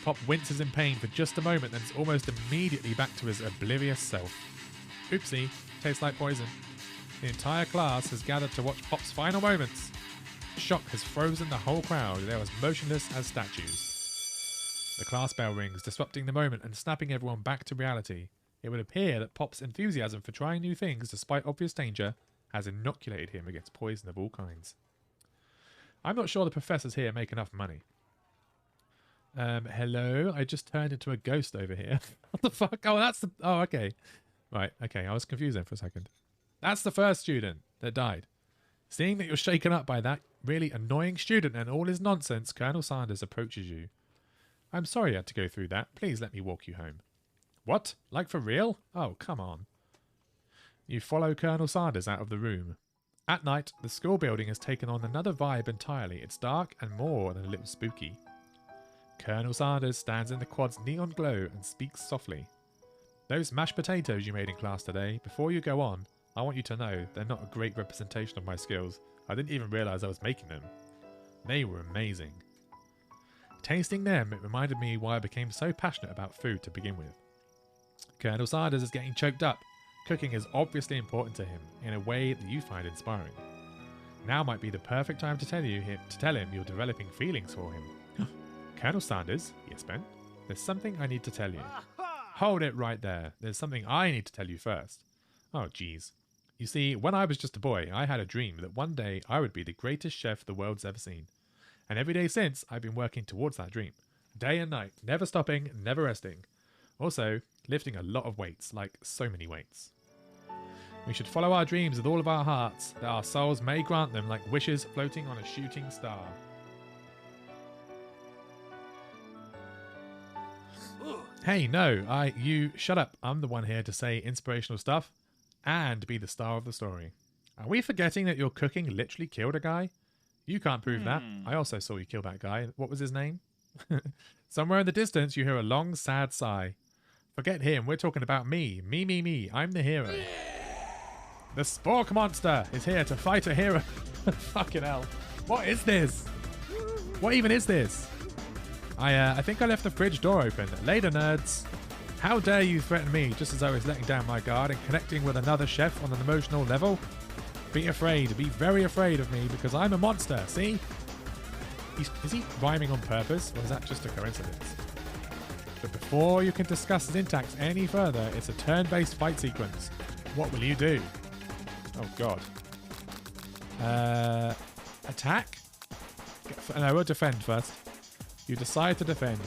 Pop winces in pain for just a moment, then it's almost immediately back to his oblivious self. Oopsie. Tastes like poison. The entire class has gathered to watch Pop's final moments. Shock has frozen the whole crowd. They are as motionless as statues. The class bell rings, disrupting the moment and snapping everyone back to reality. It would appear that Pop's enthusiasm for trying new things, despite obvious danger, has inoculated him against poison of all kinds. I'm not sure the professors here make enough money. Hello? I just turned into a ghost over here. What the fuck? Oh, that's the... Oh, okay. Right, okay. I was confused then for a second. That's the first student that died. Seeing that you're shaken up by that really annoying student and all his nonsense, Colonel Sanders approaches you. I'm sorry you had to go through that. Please let me walk you home. What? Like for real? Oh, come on. You follow Colonel Sanders out of the room. At night, the school building has taken on another vibe entirely. It's dark and more than a little spooky. Colonel Sanders stands in the quad's neon glow and speaks softly. Those mashed potatoes you made in class today, before you go on, I want you to know they're not a great representation of my skills. I didn't even realise I was making them. They were amazing. Tasting them, it reminded me why I became so passionate about food to begin with. Colonel Sanders is getting choked up. Cooking is obviously important to him in a way that you find inspiring. Now might be the perfect time to tell him you're developing feelings for him. Colonel Sanders? Yes, Ben? There's something I need to tell you. Hold it right there. There's something I need to tell you first. Oh, geez. You see, when I was just a boy, I had a dream that one day I would be the greatest chef the world's ever seen. And every day since, I've been working towards that dream. Day and night, never stopping, never resting. Also, lifting a lot of weights, like so many weights. We should follow our dreams with all of our hearts, that our souls may grant them like wishes floating on a shooting star. Hey, no, you shut up. I'm the one here to say inspirational stuff and be the star of the story. Are we forgetting that your cooking literally killed a guy? You can't prove that. I also saw you kill that guy. What was his name? Somewhere in the distance, you hear a long, sad sigh. Forget him. We're talking about me. Me. I'm the hero. The Spork Monster is here to fight a hero. Fucking hell. What is this? What even is this? I think I left the fridge door open. Later, nerds. How dare you threaten me just as I was letting down my guard and connecting with another chef on an emotional level? Be afraid. Be very afraid of me because I'm a monster. See? Is he rhyming on purpose or is that just a coincidence? But before you can discuss syntax any further, it's a turn-based fight sequence. What will you do? Oh, God. Attack? No, we'll defend first. You decide to defend.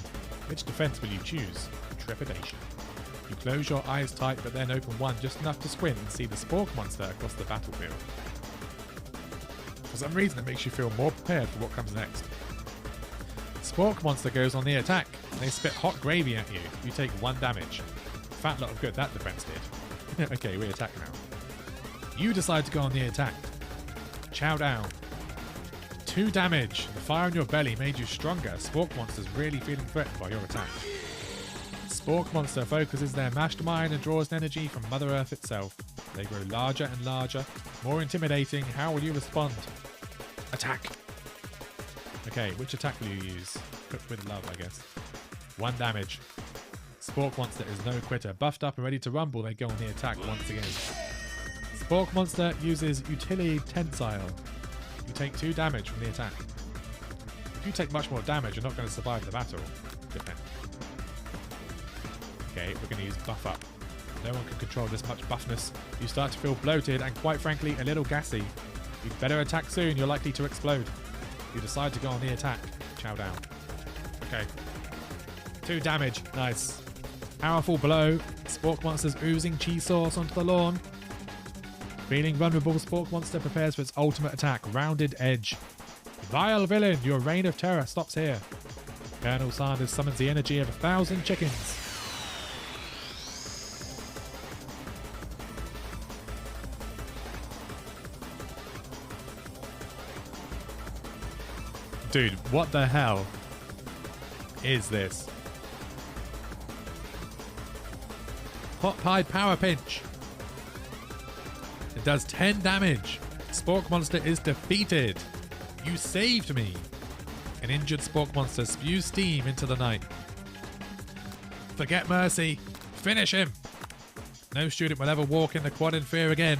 Which defense will you choose? Trepidation. You close your eyes tight, but then open one just enough to squint and see the Spork Monster across the battlefield. For some reason, it makes you feel more prepared for what comes next. Spork Monster goes on the attack. They spit hot gravy at you. You take 1 damage. Fat lot of good that defense did. Okay, we attack now. You decide to go on the attack. Chow down. 2 damage. The fire in your belly made you stronger. Spork Monster's really feeling threatened by your attack. Spork Monster focuses their mastermind and draws energy from Mother Earth itself. They grow larger and larger, more intimidating. How will you respond? Attack! Okay, which attack will you use? Cook with love, I guess. 1 damage. Spork Monster is no quitter. Buffed up and ready to rumble, they go on the attack once again. Spork Monster uses Utility Tensile. You take 2 damage from the attack. If you take much more damage, you're not going to survive the battle. Depends. Okay, we're going to use Buff Up. No one can control this much buffness. You start to feel bloated and, quite frankly, a little gassy. You'd better attack soon, you're likely to explode. You decide to go on the attack. Chow down. Okay. 2 damage. Nice. Powerful blow. Spork Monster's oozing cheese sauce onto the lawn. Feeling vulnerable, Spork Monster prepares for its ultimate attack. Rounded Edge. Vile villain, your reign of terror stops here. Colonel Sanders summons the energy of 1,000 chickens. Dude, what the hell is this? Hot Pie Power Pinch. It does 10 damage. Spork Monster is defeated. You saved me. An injured Spork Monster spews steam into the night. Forget mercy. Finish him. No student will ever walk in the quad in fear again.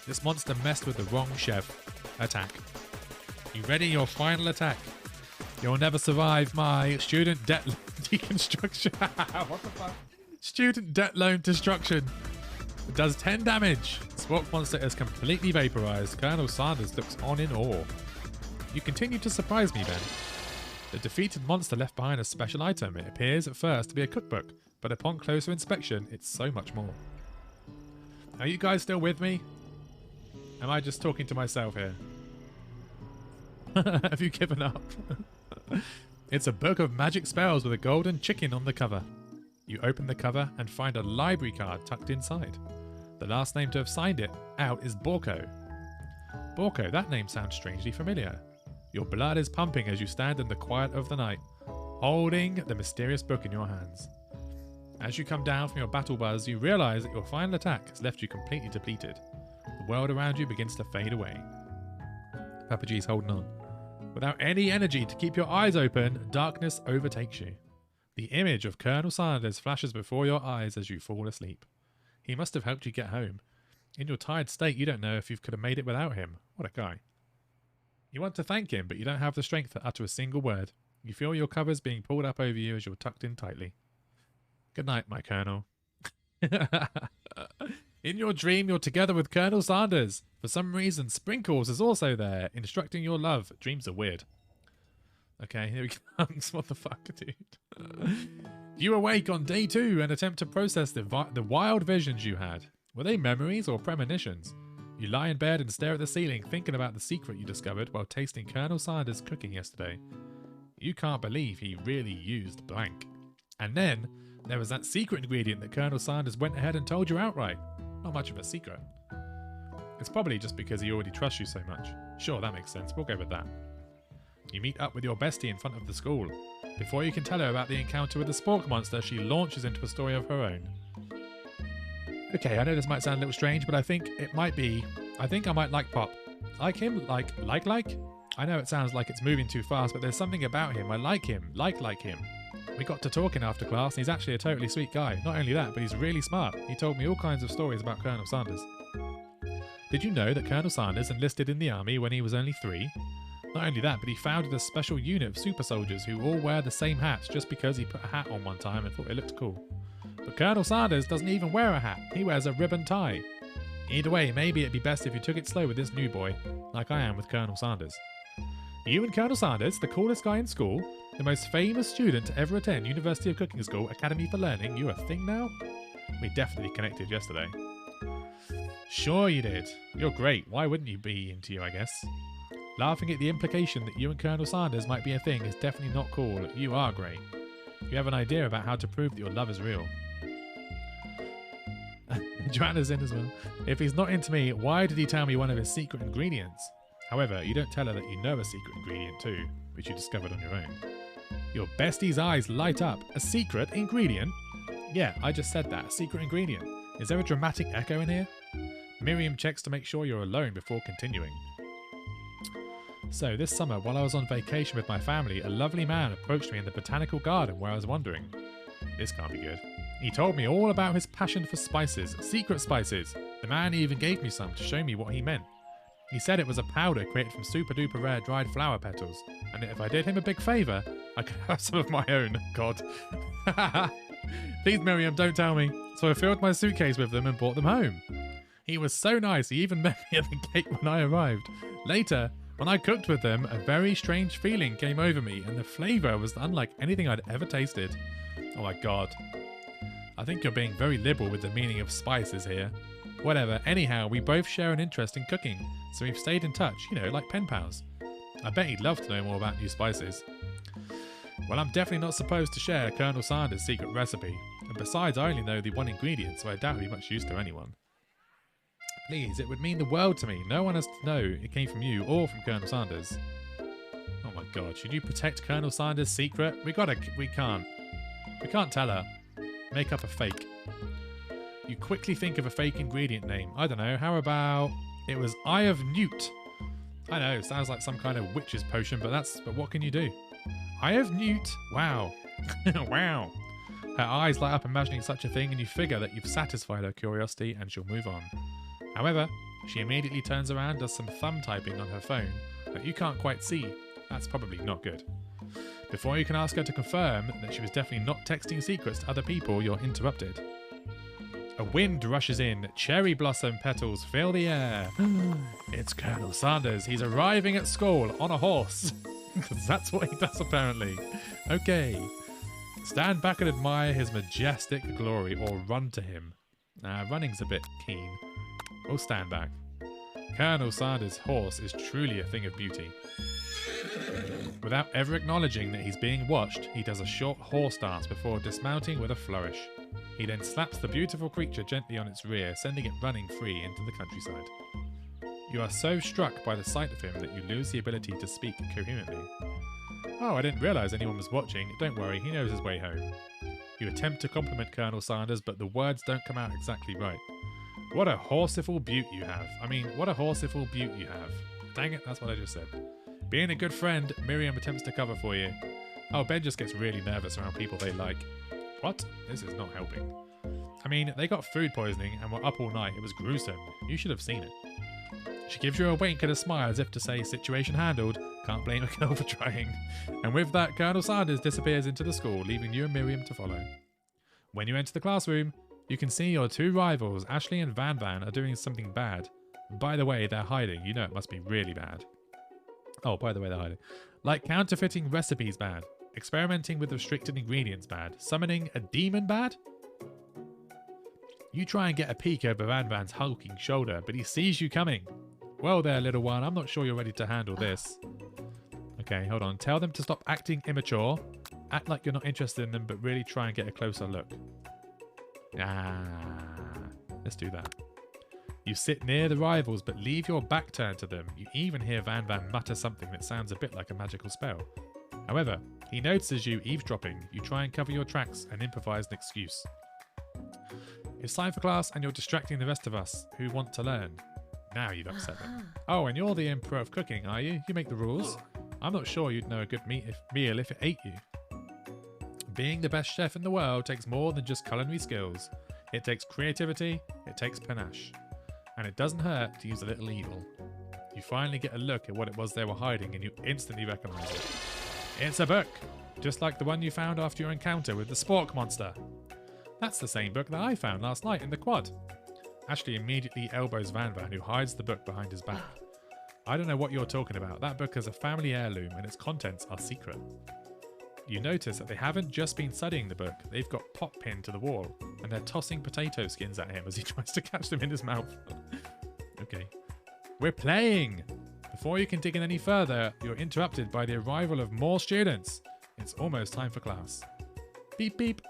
This monster messed with the wrong chef. Attack. You ready your final attack? You'll never survive my student debt deconstruction. What the fuck? Student debt loan destruction. It does 10 damage. Spork Monster is completely vaporized. Colonel Sanders looks on in awe. You continue to surprise me, Ben. The defeated monster left behind a special item. It appears at first to be a cookbook, but upon closer inspection, it's so much more. Are you guys still with me? Am I just talking to myself here? Have you given up? It's a book of magic spells with a golden chicken on the cover. You open the cover and find a library card tucked inside. The last name to have signed it out is Borko. Borko, that name sounds strangely familiar. Your blood is pumping as you stand in the quiet of the night, holding the mysterious book in your hands. As you come down from your battle buzz, you realise that your final attack has left you completely depleted. The world around you begins to fade away. Papa G's holding on. Without any energy to keep your eyes open, darkness overtakes you. The image of Colonel Sanders flashes before your eyes as you fall asleep. He must have helped you get home. In your tired state, you don't know if you could have made it without him. What a guy. You want to thank him, but you don't have the strength to utter a single word. You feel your covers being pulled up over you as you're tucked in tightly. Good night, my Colonel. In your dream, you're together with Colonel Sanders. For some reason, Sprinkles is also there, instructing your love. Dreams are weird. Okay, here he comes. What the fuck, dude? You awake on day 2 and attempt to process the wild visions you had. Were they memories or premonitions? You lie in bed and stare at the ceiling, thinking about the secret you discovered while tasting Colonel Sanders' cooking yesterday. You can't believe he really used blank. And then, there was that secret ingredient that Colonel Sanders went ahead and told you outright. Not much of a secret. It's probably just because he already trusts you so much. Sure, that makes sense. We'll go with that. You meet up with your bestie in front of the school. Before you can tell her about the encounter with the Spork Monster, she launches into a story of her own. Okay, I know this might sound a little strange, but I think it might be... I think I might like Pop. Like him? Like? I know it sounds like it's moving too fast, but there's something about him. I like him. Like him. We got to talking after class, and he's actually a totally sweet guy. Not only that, but he's really smart. He told me all kinds of stories about Colonel Sanders. Did you know that Colonel Sanders enlisted in the army when he was only 3? Not only that, but he founded a special unit of super soldiers who all wear the same hats just because he put a hat on one time and thought it looked cool. But Colonel Sanders doesn't even wear a hat. He wears a ribbon tie. Either way, maybe it'd be best if you took it slow with this new boy, like I am with Colonel Sanders. You and Colonel Sanders, the coolest guy in school, the most famous student to ever attend University of Cooking School, Academy for Learning, you're a thing now? We definitely connected yesterday. Sure you did. You're great. Why wouldn't you be into you, I guess? Laughing at the implication that you and Colonel Sanders might be a thing is definitely not cool. You are great. You have an idea about how to prove that your love is real. Joanna's in as well. If he's not into me, why did he tell me one of his secret ingredients? However, you don't tell her that you know a secret ingredient too, which you discovered on your own. Your bestie's eyes light up. A secret ingredient? Yeah, I just said that. A secret ingredient. Is there a dramatic echo in here? Miriam checks to make sure you're alone before continuing. So, this summer, while I was on vacation with my family, a lovely man approached me in the botanical garden where I was wandering. This can't be good. He told me all about his passion for spices, secret spices. The man even gave me some to show me what he meant. He said it was a powder created from super duper rare dried flower petals, and that if I did him a big favour, I could have some of my own. God. Please, Miriam, don't tell me. So I filled my suitcase with them and brought them home. He was so nice, he even met me at the gate when I arrived. Later, when I cooked with them, a very strange feeling came over me, and the flavour was unlike anything I'd ever tasted. Oh my god. I think you're being very liberal with the meaning of spices here. Whatever, anyhow, we both share an interest in cooking, so we've stayed in touch, you know, like pen pals. I bet he'd love to know more about new spices. Well, I'm definitely not supposed to share Colonel Sanders' secret recipe, and besides I only know the one ingredient, so I doubt it'd be much use to anyone. Please, it would mean the world to me. No one has to know it came from you or from Colonel Sanders. Oh my god, should you protect Colonel Sanders' secret? We can't. We can't tell her. Make up a fake. You quickly think of a fake ingredient name. I don't know, how about... It was Eye of Newt. I know, it sounds like some kind of witch's potion, but what can you do? Eye of Newt? Wow. Wow. Her eyes light up imagining such a thing, and you figure that you've satisfied her curiosity and she'll move on. However, she immediately turns around, does some thumb typing on her phone that you can't quite see. That's probably not good. Before you can ask her to confirm that she was definitely not texting secrets to other people, you're interrupted. A wind rushes in. Cherry blossom petals fill the air. It's Colonel Sanders. He's arriving at school on a horse. Because that's what he does, apparently. Okay. Stand back and admire his majestic glory, or run to him. Running's a bit keen. We'll stand back. Colonel Sanders' horse is truly a thing of beauty. Without ever acknowledging that he's being watched, he does a short horse dance before dismounting with a flourish. He then slaps the beautiful creature gently on its rear, sending it running free into the countryside. You are so struck by the sight of him that you lose the ability to speak coherently. Oh, I didn't realise anyone was watching. Don't worry, he knows his way home. You attempt to compliment Colonel Sanders, but the words don't come out exactly right. What a horseful beaut you have. What a horseful beaut you have. Dang it, that's what I just said. Being a good friend, Miriam attempts to cover for you. Oh, Ben just gets really nervous around people they like. What? This is not helping. They got food poisoning and were up all night. It was gruesome. You should have seen it. She gives you a wink and a smile as if to say, situation handled. Can't blame a girl for trying. And with that, Colonel Sanders disappears into the school, leaving you and Miriam to follow. When you enter the classroom, you can see your two rivals, Ashley and Van Van, are doing something bad. By the way, they're hiding. You know it must be really bad. Oh, by the way, they're hiding. Like counterfeiting recipes bad. Experimenting with restricted ingredients bad. Summoning a demon bad? You try and get a peek over Van Van's hulking shoulder, but he sees you coming. Well there, little one. I'm not sure you're ready to handle this. Okay, hold on. Tell them to stop acting immature. Act like you're not interested in them, but really try and get a closer look. Let's do that. You sit near the rivals, but leave your back turned to them. You even hear Van Van mutter something that sounds a bit like a magical spell. However, he notices you eavesdropping. You try and cover your tracks and improvise an excuse. It's time for class and you're distracting the rest of us who want to learn. Now you've upset them. Oh, and you're the emperor of cooking, are you? You make the rules. I'm not sure you'd know a good meal if it ate you. Being the best chef in the world takes more than just culinary skills. It takes creativity, it takes panache. And it doesn't hurt to use a little evil. You finally get a look at what it was they were hiding and you instantly recognize it. It's a book, just like the one you found after your encounter with the Spork monster. That's the same book that I found last night in the quad. Ashley immediately elbows Van Van, who hides the book behind his back. I don't know what you're talking about. That book is a family heirloom and its contents are secret. You notice that they haven't just been studying the book, they've got Pop pinned to the wall, and they're tossing potato skins at him as he tries to catch them in his mouth. Okay. We're playing! Before you can dig in any further, you're interrupted by the arrival of more students. It's almost time for class. Beep beep.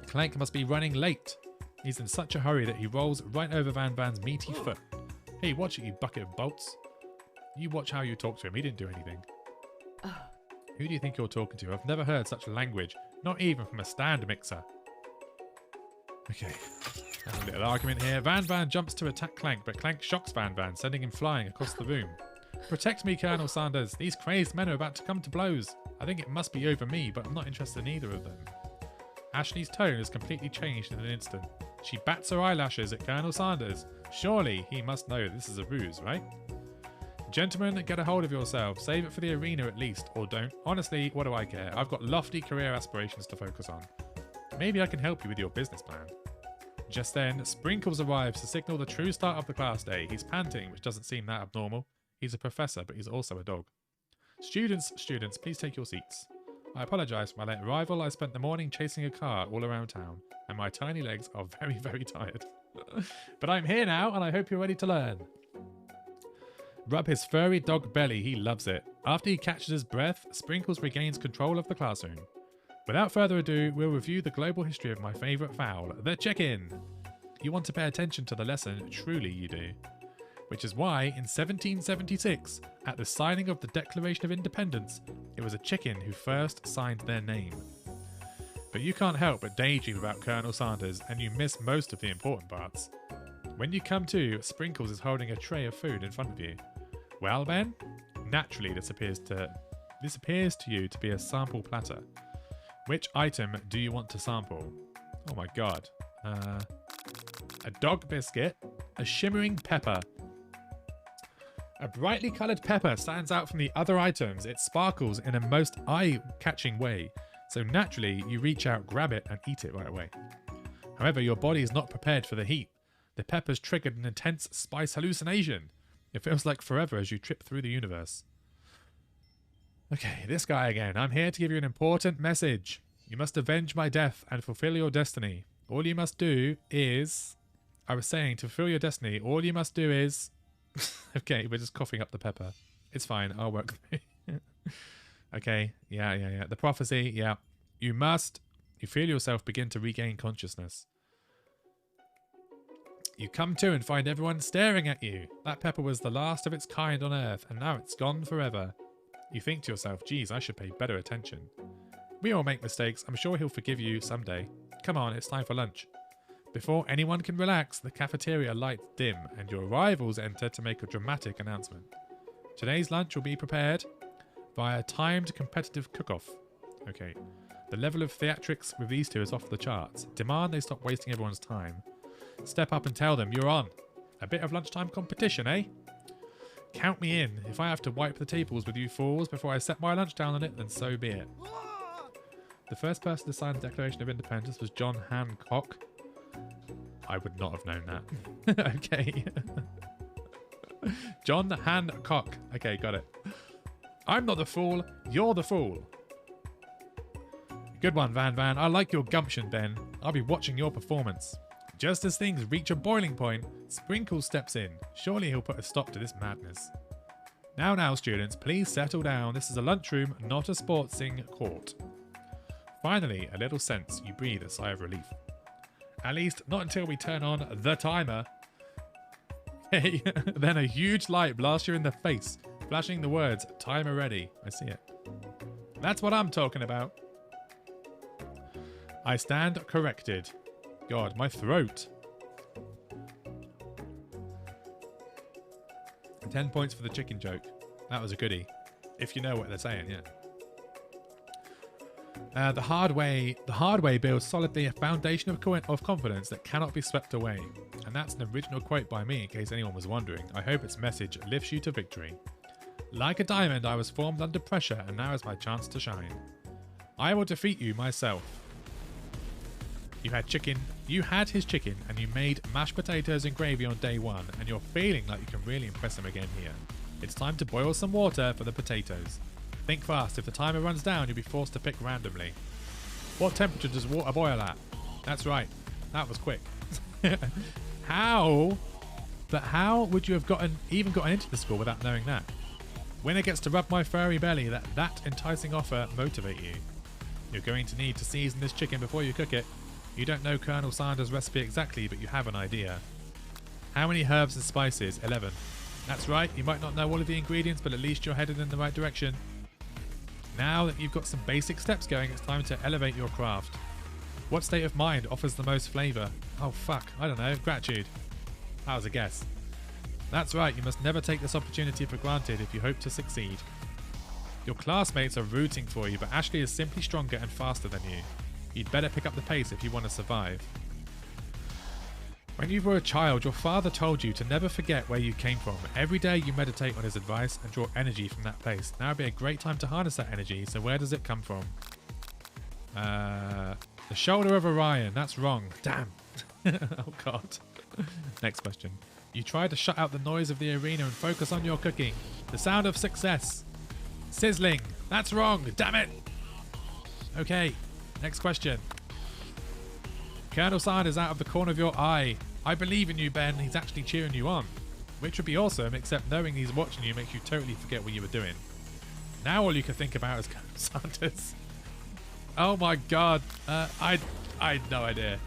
Clank must be running late. He's in such a hurry that he rolls right over Van Van's meaty foot. Hey, watch it, you bucket of bolts. You watch how you talk to him. He didn't do anything. Who do you think you're talking to? I've never heard such language. Not even from a stand mixer. Okay. Have a little argument here. Van Van jumps to attack Clank, but Clank shocks Van Van, sending him flying across the room. Protect me, Colonel Sanders. These crazed men are about to come to blows. I think it must be over me, but I'm not interested in either of them. Ashley's tone has completely changed in an instant. She bats her eyelashes at Colonel Sanders. Surely he must know this is a ruse, right? Gentlemen, get a hold of yourself. Save it for the arena at least, or don't. Honestly, what do I care? I've got lofty career aspirations to focus on. Maybe I can help you with your business plan. Just then, Sprinkles arrives to signal the true start of the class day. He's panting, which doesn't seem that abnormal. He's a professor, but he's also a dog. Students, please take your seats. I apologise for my late arrival. I spent the morning chasing a car all around town, and my tiny legs are very, very tired. But I'm here now, and I hope you're ready to learn. Rub his furry dog belly, he loves it. After he catches his breath, Sprinkles regains control of the classroom. Without further ado, we'll review the global history of my favourite fowl, the chicken. You want to pay attention to the lesson, truly you do. Which is why, in 1776, at the signing of the Declaration of Independence, it was a chicken who first signed their name. But you can't help but daydream about Colonel Sanders, and you miss most of the important parts. When you come to, Sprinkles is holding a tray of food in front of you. Well, Ben, naturally this appears to you to be a sample platter. Which item do you want to sample? Oh my god. A dog biscuit, a shimmering pepper. A brightly coloured pepper stands out from the other items. It sparkles in a most eye-catching way. So naturally, you reach out, grab it, and eat it right away. However, your body is not prepared for the heat. The peppers triggered an intense spice hallucination. It feels like forever as you trip through the universe. Okay, this guy again. I'm here to give you an important message. You must avenge my death and fulfill your destiny. All you must do is... I was saying, to fulfill your destiny, all you must do is... Okay, we're just coughing up the pepper. It's fine, I'll work through. Okay, yeah. The prophecy, yeah. You feel yourself begin to regain consciousness. You come to and find everyone staring at you. That pepper was the last of its kind on Earth, and now it's gone forever. You think to yourself, geez, I should pay better attention. We all make mistakes. I'm sure he'll forgive you someday. Come on, it's time for lunch. Before anyone can relax, the cafeteria lights dim, and your rivals enter to make a dramatic announcement. Today's lunch will be prepared via a timed competitive cook-off. Okay, the level of theatrics with these two is off the charts. Demand they stop wasting everyone's time. Step up and tell them you're on. A bit of lunchtime competition, eh? Count me in. If I have to wipe the tables with you fools before I set my lunch down on it, then so be it. The first person to sign the Declaration of Independence was John Hancock. I would not have known that. Okay. John Hancock. Okay, got it. I'm not the fool. You're the fool. Good one, Van Van. I like your gumption, Ben. I'll be watching your performance. Just as things reach a boiling point, Sprinkles steps in. Surely he'll put a stop to this madness. Now, students, please settle down. This is a lunchroom, not a sportsing court. Finally, a little sense. You breathe a sigh of relief. At least, not until we turn on the timer. Hey, then a huge light blasts you in the face, flashing the words, timer ready. I see it. That's what I'm talking about. I stand corrected. God, my throat. 10 points for the chicken joke. That was a goodie. If you know what they're saying, yeah. The hard way builds solidly a foundation of confidence that cannot be swept away. And that's an original quote by me, in case anyone was wondering. I hope its message lifts you to victory. Like a diamond, I was formed under pressure, and now is my chance to shine. I will defeat you myself. You had his chicken, and you made mashed potatoes and gravy on day one, and you're feeling like you can really impress him again here. It's time to boil some water for the potatoes. Think fast. If the timer runs down, you'll be forced to pick randomly. What temperature does water boil at? That's right. That was quick. How But how would you have even gotten into the school without knowing that? Winner gets to rub my furry belly. Let that enticing offer motivate you. You're going to need to season this chicken before you cook it. You don't know Colonel Sanders' recipe exactly, but you have an idea. How many herbs and spices? 11. That's right, you might not know all of the ingredients, but at least you're headed in the right direction. Now that you've got some basic steps going, it's time to elevate your craft. What state of mind offers the most flavour? Oh fuck, I don't know, gratitude. That was a guess. That's right, you must never take this opportunity for granted if you hope to succeed. Your classmates are rooting for you, but Ashley is simply stronger and faster than you. You'd better pick up the pace if you want to survive. When you were a child, your father told you to never forget where you came from. Every day you meditate on his advice and draw energy from that place. Now would be a great time to harness that energy, so where does it come from? The shoulder of Orion. That's wrong. Damn. Oh god. Next question. You try to shut out the noise of the arena and focus on your cooking. The sound of success. Sizzling. That's wrong. Damn it. Okay. Next question. Colonel Sanders out of the corner of your eye. I believe in you, Ben. He's actually cheering you on. Which would be awesome, except knowing he's watching you makes you totally forget what you were doing. Now all you can think about is Colonel Sanders. Oh my god. I had no idea.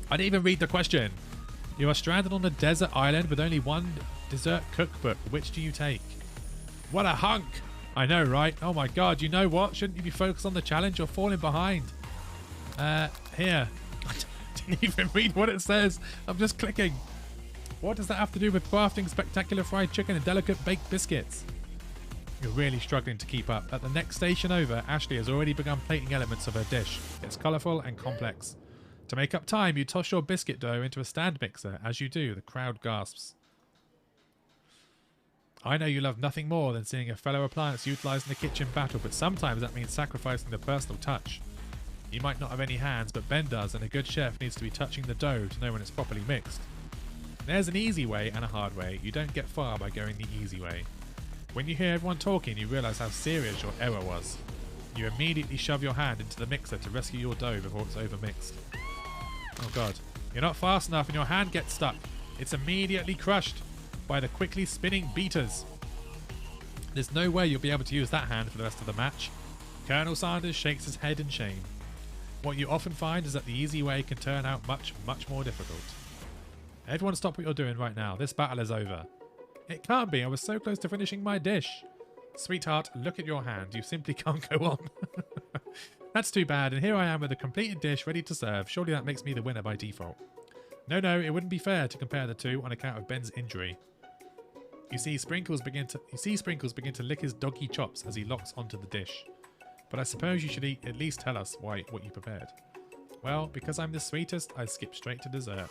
I didn't even read the question. You are stranded on a desert island with only one dessert cookbook. Which do you take? What a hunk! I know, right? Oh my god, you know what? Shouldn't you be focused on the challenge? You're falling behind. Here. I didn't even read what it says. I'm just clicking. What does that have to do with crafting spectacular fried chicken and delicate baked biscuits? You're really struggling to keep up. At the next station over, Ashley has already begun plating elements of her dish. It's colourful and complex. To make up time, you toss your biscuit dough into a stand mixer. As you do, the crowd gasps. I know you love nothing more than seeing a fellow appliance utilised in the kitchen battle, but sometimes that means sacrificing the personal touch. You might not have any hands, but Ben does, and a good chef needs to be touching the dough to know when it's properly mixed. There's an easy way and a hard way. You don't get far by going the easy way. When you hear everyone talking, you realise how serious your error was. You immediately shove your hand into the mixer to rescue your dough before it's overmixed. Oh god. You're not fast enough and your hand gets stuck. It's immediately crushed by the quickly spinning beaters. There's no way you'll be able to use that hand for the rest of the match. Colonel Sanders shakes his head in shame. What you often find is that the easy way can turn out much, much more difficult. Everyone stop what you're doing right now. This battle is over. It can't be. I was so close to finishing my dish. Sweetheart, look at your hand. You simply can't go on. That's too bad, and here I am with a completed dish ready to serve. Surely that makes me the winner by default. No, it wouldn't be fair to compare the two on account of Ben's injury. You see Sprinkles begin to lick his doggy chops as he locks onto the dish. But I suppose you should at least tell us what you prepared. Well, because I'm the sweetest, I skip straight to dessert.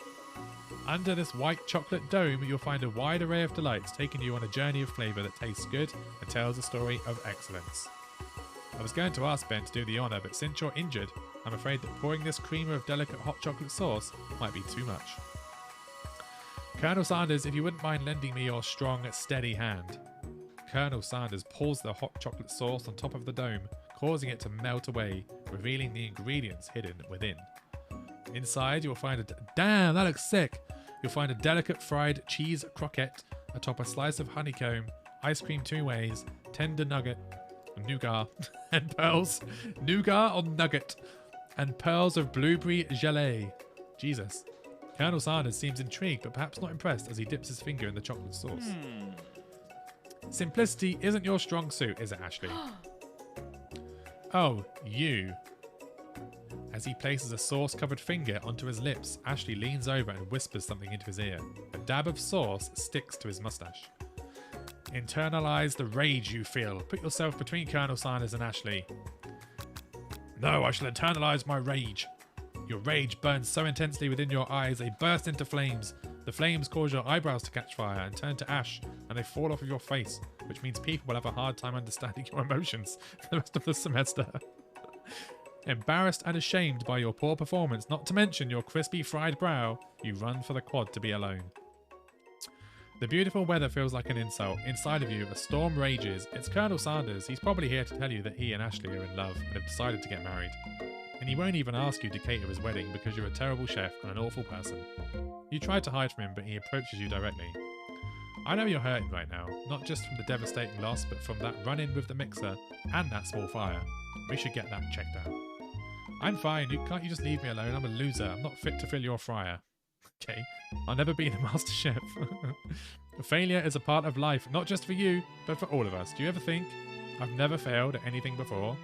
Under this white chocolate dome, you'll find a wide array of delights taking you on a journey of flavour that tastes good and tells a story of excellence. I was going to ask Ben to do the honour, but since you're injured, I'm afraid that pouring this creamer of delicate hot chocolate sauce might be too much. Colonel Sanders, if you wouldn't mind lending me your strong, steady hand. Colonel Sanders pours the hot chocolate sauce on top of the dome, causing it to melt away, revealing the ingredients hidden within. Inside, you'll find damn, that looks sick! You'll find a delicate fried cheese croquette atop a slice of honeycomb, ice cream two ways, tender nougat, and pearls. Nougat or nugget, and pearls of blueberry gelée. Jesus. Colonel Sanders seems intrigued, but perhaps not impressed as he dips his finger in the chocolate sauce. Simplicity isn't your strong suit, is it, Ashley? Oh, you. As he places a sauce-covered finger onto his lips, Ashley leans over and whispers something into his ear. A dab of sauce sticks to his mustache. Internalize the rage you feel. Put yourself between Colonel Sanders and Ashley. No, I shall internalize my rage. Your rage burns so intensely within your eyes, they burst into flames. The flames cause your eyebrows to catch fire and turn to ash, and they fall off of your face, which means people will have a hard time understanding your emotions for the rest of the semester. Embarrassed and ashamed by your poor performance, not to mention your crispy fried brow, you run for the quad to be alone. The beautiful weather feels like an insult. Inside of you, a storm rages. It's Colonel Sanders. He's probably here to tell you that he and Ashley are in love and have decided to get married. And he won't even ask you to cater his wedding because you're a terrible chef and an awful person. You try to hide from him, but he approaches you directly. I know you're hurting right now, not just from the devastating loss, but from that run-in with the mixer and that small fire. We should get that checked out. I'm fine. Can't you just leave me alone? I'm a loser. I'm not fit to fill your fryer. Okay, I'll never be the master chef. Failure is a part of life, not just for you, but for all of us. Do you ever think I've never failed at anything before?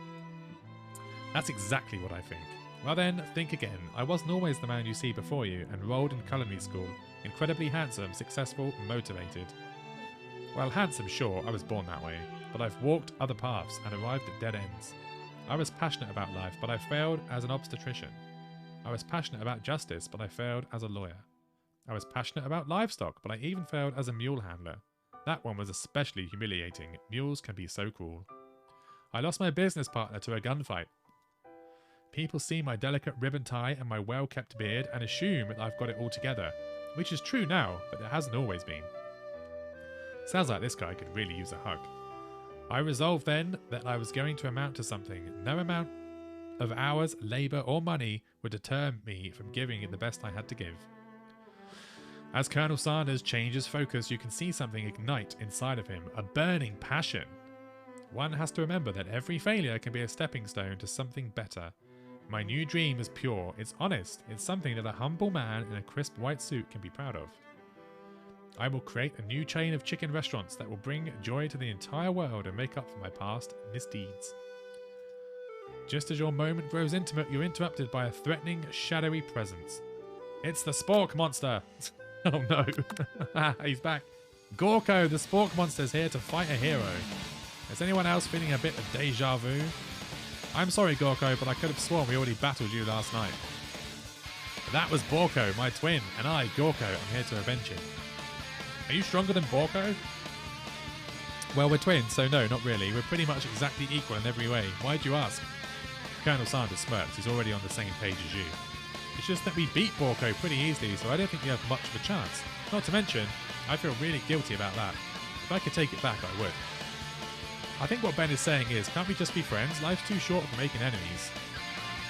That's exactly what I think. Well then, think again. I wasn't always the man you see before you, enrolled in culinary school, incredibly handsome, successful, motivated. Well, handsome, sure, I was born that way, but I've walked other paths and arrived at dead ends. I was passionate about life, but I failed as an obstetrician. I was passionate about justice, but I failed as a lawyer. I was passionate about livestock, but I even failed as a mule handler. That one was especially humiliating. Mules can be so cruel. I lost my business partner to a gunfight. People see my delicate ribbon tie and my well-kept beard and assume that I've got it all together, which is true now, but it hasn't always been. Sounds like this guy could really use a hug. I resolved then that I was going to amount to something. No amount of hours, labour or money would deter me from giving it the best I had to give. As Colonel Sanders changes focus, you can see something ignite inside of him, a burning passion. One has to remember that every failure can be a stepping stone to something better. My new dream is pure, it's honest, it's something that a humble man in a crisp white suit can be proud of. I will create a new chain of chicken restaurants that will bring joy to the entire world and make up for my past misdeeds. Just as your moment grows intimate, you're interrupted by a threatening, shadowy presence. It's the Spork Monster! Oh no, he's back. Gorko, the Spork Monster's here to fight a hero. Is anyone else feeling a bit of deja vu? I'm sorry, Gorko, but I could have sworn we already battled you last night. That was Borko, my twin, and I, Gorko, am here to avenge him. Are you stronger than Borko? Well, we're twins, so no, not really. We're pretty much exactly equal in every way. Why'd you ask? Colonel Sanders smirks. He's already on the same page as you. It's just that we beat Borko pretty easily, so I don't think we have much of a chance. Not to mention, I feel really guilty about that. If I could take it back, I would. I think what Ben is saying is, can't we just be friends? Life's too short for making enemies.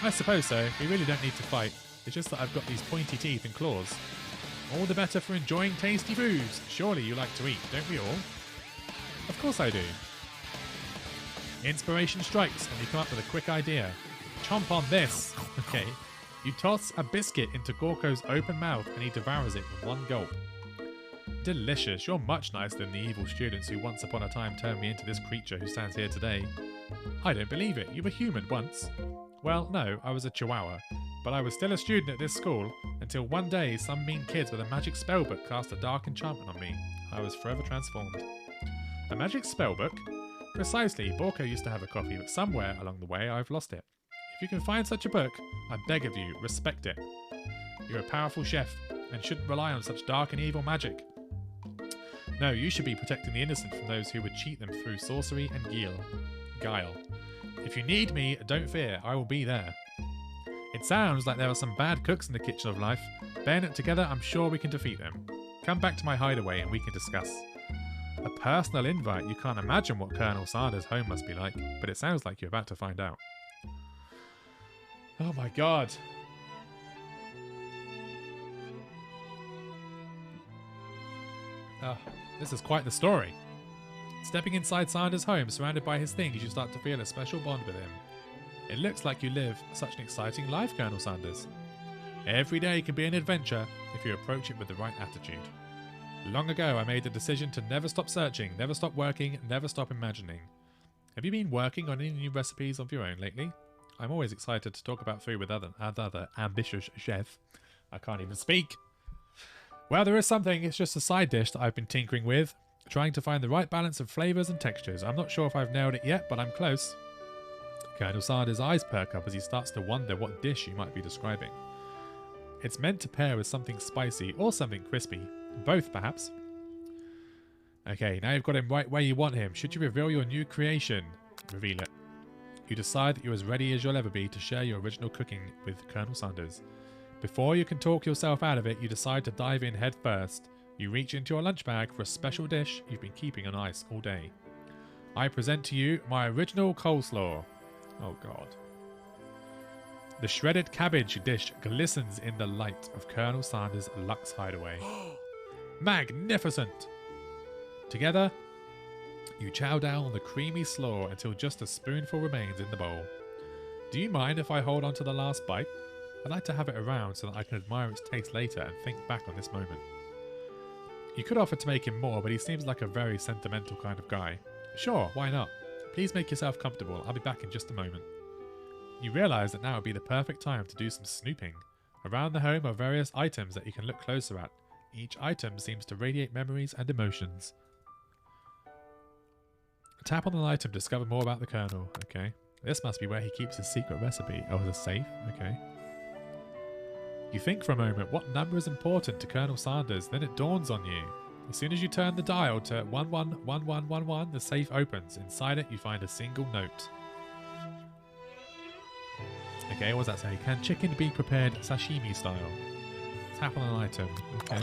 I suppose so. We really don't need to fight. It's just that I've got these pointy teeth and claws. All the better for enjoying tasty foods. Surely you like to eat, don't we all? Of course I do. Inspiration strikes and you come up with a quick idea. Chomp on this. Okay. You toss a biscuit into Gorko's open mouth and he devours it with one gulp. Delicious. You're much nicer than the evil students who once upon a time turned me into this creature who stands here today. I don't believe it. You were human once. Well, no, I was a chihuahua. But I was still a student at this school until one day some mean kids with a magic spellbook cast a dark enchantment on me. I was forever transformed. A magic spellbook? Precisely. Borko used to have a copy, but somewhere along the way I've lost it. If you can find such a book, I beg of you, respect it. You're a powerful chef and shouldn't rely on such dark and evil magic. No, you should be protecting the innocent from those who would cheat them through sorcery and guile. If you need me, don't fear, I will be there. It sounds like there are some bad cooks in the kitchen of life. Ben, together I'm sure we can defeat them. Come back to my hideaway and we can discuss. A personal invite? You can't imagine what Colonel Sanders' home must be like, but it sounds like you're about to find out. Oh my god. This is quite the story. Stepping inside Sanders' home, surrounded by his things, you start to feel a special bond with him. It looks like you live such an exciting life, Colonel Sanders. Every day can be an adventure if you approach it with the right attitude. Long ago, I made the decision to never stop searching, never stop working, never stop imagining. Have you been working on any new recipes of your own lately? I'm always excited to talk about food with other ambitious chefs. I can't even speak. Well, there is something. It's just a side dish that I've been tinkering with, trying to find the right balance of flavours and textures. I'm not sure if I've nailed it yet, but I'm close. Colonel Sanders' eyes perk up as he starts to wonder what dish you might be describing. It's meant to pair with something spicy or something crispy. Both, perhaps. Okay, now you've got him right where you want him. Should you reveal your new creation? Reveal it. You decide that you're as ready as you'll ever be to share your original cooking with Colonel Sanders. Before you can talk yourself out of it, you decide to dive in head first. You reach into your lunch bag for a special dish you've been keeping on ice all day. I present to you my original coleslaw. Oh god. The shredded cabbage dish glistens in the light of Colonel Sanders' Lux hideaway. Magnificent! Together, you chow down on the creamy slaw until just a spoonful remains in the bowl. Do you mind if I hold on to the last bite? I'd like to have it around so that I can admire its taste later and think back on this moment. You could offer to make him more, but he seems like a very sentimental kind of guy. Sure, why not? Please make yourself comfortable. I'll be back in just a moment. You realise that now would be the perfect time to do some snooping. Around the home are various items that you can look closer at. Each item seems to radiate memories and emotions. Tap on an item to discover more about the Colonel. Okay. This must be where he keeps his secret recipe. Oh, it's a safe? Okay. You think for a moment, what number is important to Colonel Sanders? Then it dawns on you. As soon as you turn the dial to 111111, the safe opens. Inside it, you find a single note. Okay, what does that say? Can chicken be prepared sashimi style? Tap on an item. Okay.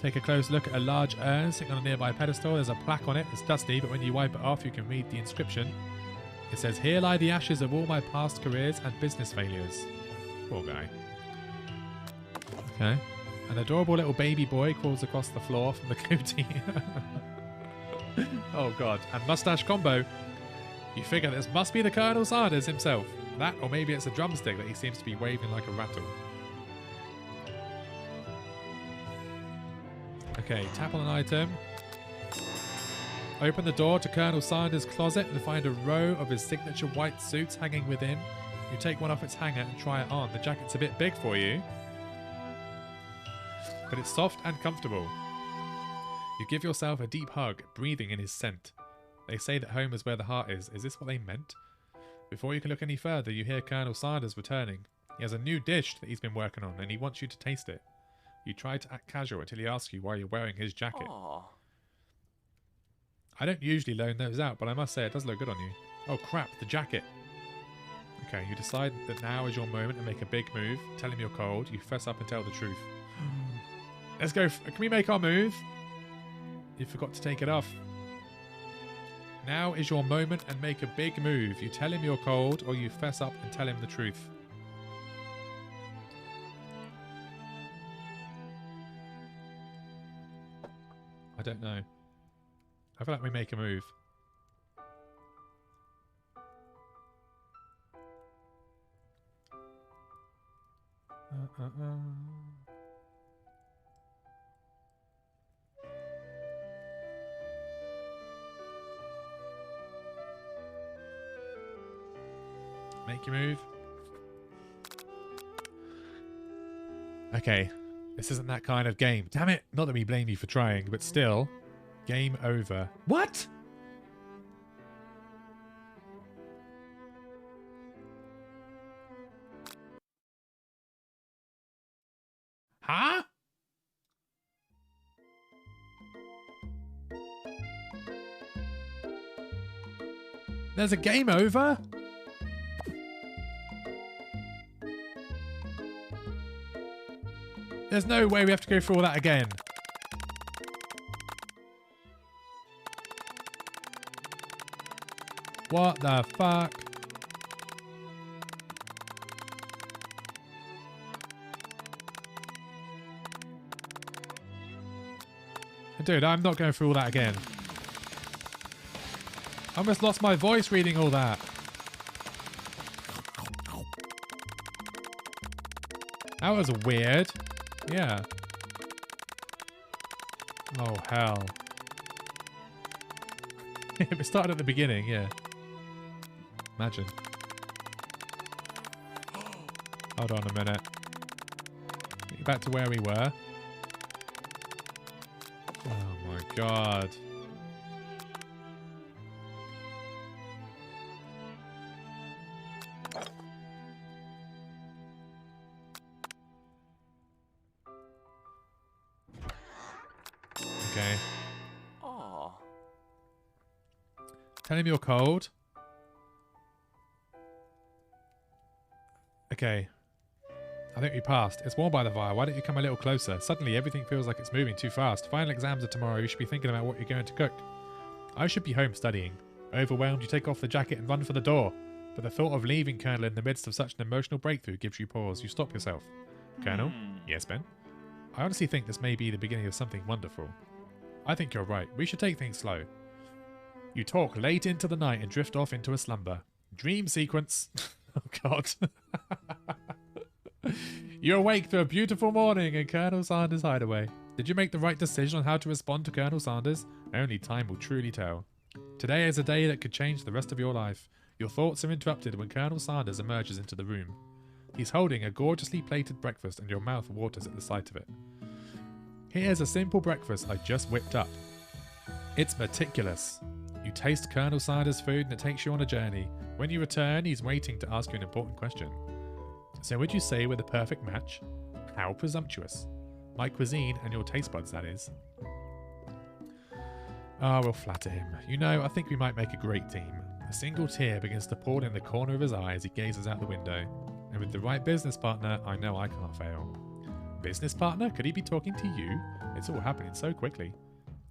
Take a close look at a large urn sitting on a nearby pedestal. There's a plaque on it. It's dusty, but when you wipe it off, you can read the inscription. It says, "Here lie the ashes of all my past careers and business failures." Poor guy. Okay. An adorable little baby boy crawls across the floor from the goatee. Oh, God. And mustache combo. You figure this must be the Colonel Sanders himself. That, or maybe it's a drumstick that he seems to be waving like a rattle. Okay, tap on an item. Open the door to Colonel Sanders' closet and find a row of his signature white suits hanging within. You take one off its hanger and try it on. The jacket's a bit big for you, but it's soft and comfortable. You give yourself a deep hug, breathing in his scent. They say that home is where the heart is. Is this what they meant? Before you can look any further, you hear Colonel Sanders returning. He has a new dish that he's been working on, and he wants you to taste it. You try to act casual until he asks you why you're wearing his jacket. Aww. I don't usually loan those out, but I must say it does look good on you. Oh crap, the jacket. Okay, you decide that now is your moment to make a big move. Tell him you're cold. You fess up and tell the truth. Let's go. Can we make our move? You forgot to take it off. Now is your moment and make a big move. You tell him you're cold, or you fess up and tell him the truth. I don't know. I feel like we make a move. Make your move. Okay. This isn't that kind of game. Damn it! Not that we blame you for trying, but still. Game over. What? Huh? There's a game over? There's no way we have to go through all that again. What the fuck? Dude, I'm not going through all that again. I almost lost my voice reading all that. That was weird. Yeah. Oh, hell. It started at the beginning, yeah. Imagine. Hold on a minute. Get back to where we were. Oh my god. Okay. Aww. Tell him you're cold. Okay. I think we passed. It's warm by the fire. Why don't you come a little closer? Suddenly, everything feels like it's moving too fast. Final exams are tomorrow. You should be thinking about what you're going to cook. I should be home studying. Overwhelmed, you take off the jacket and run for the door. But the thought of leaving Colonel in the midst of such an emotional breakthrough gives you pause. You stop yourself. Colonel? Yes, Ben? I honestly think this may be the beginning of something wonderful. I think you're right. We should take things slow. You talk late into the night and drift off into a slumber. Dream sequence. Oh, God. You awake through a beautiful morning in Colonel Sanders' hideaway. Did you make the right decision on how to respond to Colonel Sanders? Only time will truly tell. Today is a day that could change the rest of your life. Your thoughts are interrupted when Colonel Sanders emerges into the room. He's holding a gorgeously plated breakfast and your mouth waters at the sight of it. Here's a simple breakfast I just whipped up. It's meticulous. You taste Colonel Sanders' food and it takes you on a journey. When you return, he's waiting to ask you an important question. So would you say we're the perfect match? How presumptuous. My cuisine and your taste buds, that is. Ah, we'll flatter him. You know, I think we might make a great team. A single tear begins to pour in the corner of his eye as he gazes out the window. And with the right business partner, I know I can't fail. Business partner? Could he be talking to you? It's all happening so quickly.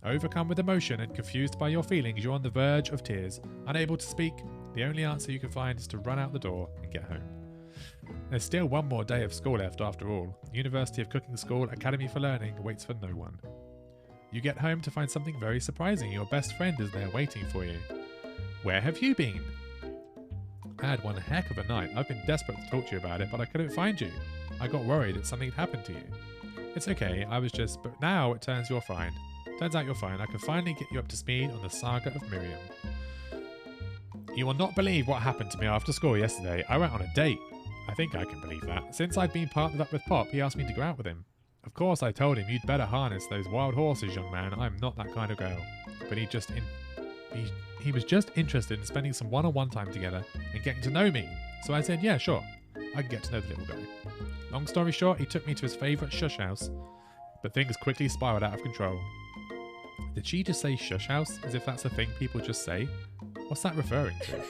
Overcome with emotion and confused by your feelings, you're on the verge of tears. Unable to speak, the only answer you can find is to run out the door and get home. There's still one more day of school left after all. University of Cooking School Academy for Learning waits for no one. You get home to find something very surprising. Your best friend is there waiting for you. Where have you been? I had one heck of a night. I've been desperate to talk to you about it, but I couldn't find you. I got worried that something had happened to you. It's okay, but now it turns you're fine. Turns out you're fine. I can finally get you up to speed on the saga of Miriam. You will not believe what happened to me after school yesterday. I went on a date. I think I can believe that. Since I'd been partnered up with Pop, he asked me to go out with him. Of course, I told him, you'd better harness those wild horses, young man. I'm not that kind of girl. But he was just interested in spending some one-on-one time together and getting to know me. So I said, yeah, sure. I can get to know the little guy. Long story short, he took me to his favourite shush house, but things quickly spiraled out of control. Did she just say shush house, as if that's a thing people just say? What's that referring to?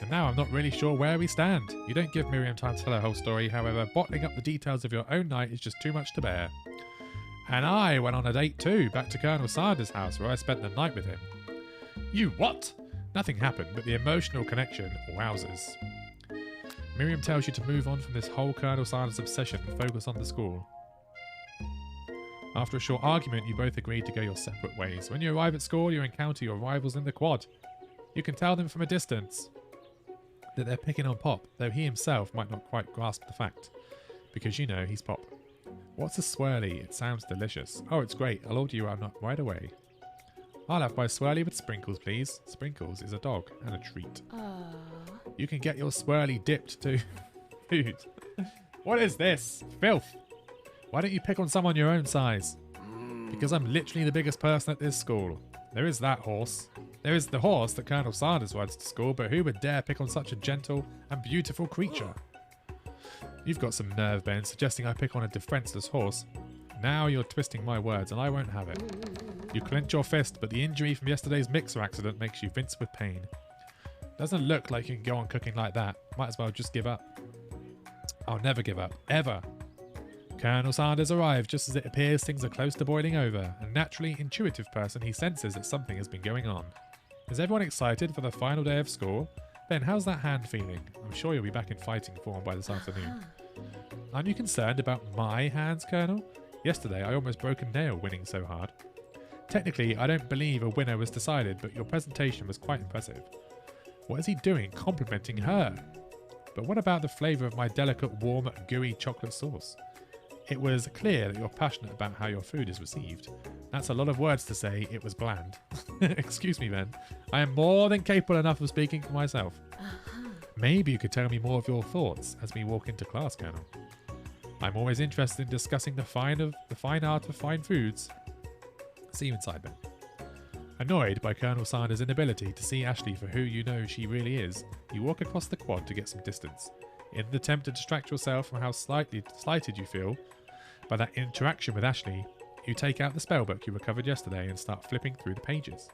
And now I'm not really sure where we stand. You don't give Miriam time to tell her whole story, however, bottling up the details of your own night is just too much to bear. And I went on a date too, back to Colonel Sanders' house where I spent the night with him. You what? Nothing happened, but the emotional connection wowzers. Miriam tells you to move on from this whole Colonel Sanders obsession and focus on the school. After a short argument, you both agreed to go your separate ways. When you arrive at school, you encounter your rivals in the quad. You can tell them from a distance that they're picking on Pop, though he himself might not quite grasp the fact, because you know he's Pop. What's a swirly? It sounds delicious. Oh, it's great. I'll order you out right away. I'll have my swirly with sprinkles, please. Sprinkles is a dog and a treat. Aww. You can get your swirly dipped too. Dude, what is this? Filth. Why don't you pick on someone your own size? Because I'm literally the biggest person at this school. There is that horse. There is the horse that Colonel Sanders rides to school, but who would dare pick on such a gentle and beautiful creature? You've got some nerve, Ben, suggesting I pick on a defenseless horse. Now you're twisting my words, and I won't have it. You clench your fist, but the injury from yesterday's mixer accident makes you wince with pain. Doesn't look like you can go on cooking like that. Might as well just give up. I'll never give up. Ever. Colonel Sanders arrived just as it appears things are close to boiling over. A naturally intuitive person, he senses that something has been going on. Is everyone excited for the final day of school? Ben, how's that hand feeling? I'm sure you'll be back in fighting form by this afternoon. Aren't you concerned about my hands, Colonel? Yesterday I almost broke a nail winning so hard. Technically, I don't believe a winner was decided, but your presentation was quite impressive. What is he doing complimenting her? But what about the flavour of my delicate, warm, gooey chocolate sauce? It was clear that you're passionate about how your food is received. That's a lot of words to say it was bland. Excuse me, Ben. I am more than capable enough of speaking for myself. Maybe you could tell me more of your thoughts as we walk into class, Colonel. I'm always interested in discussing the fine art of fine foods. See you inside, Ben. Annoyed by Colonel Sanders' inability to see Ashley for who you know she really is, you walk across the quad to get some distance. In an attempt to distract yourself from how slighted you feel by that interaction with Ashley, you take out the spellbook you recovered yesterday and start flipping through the pages.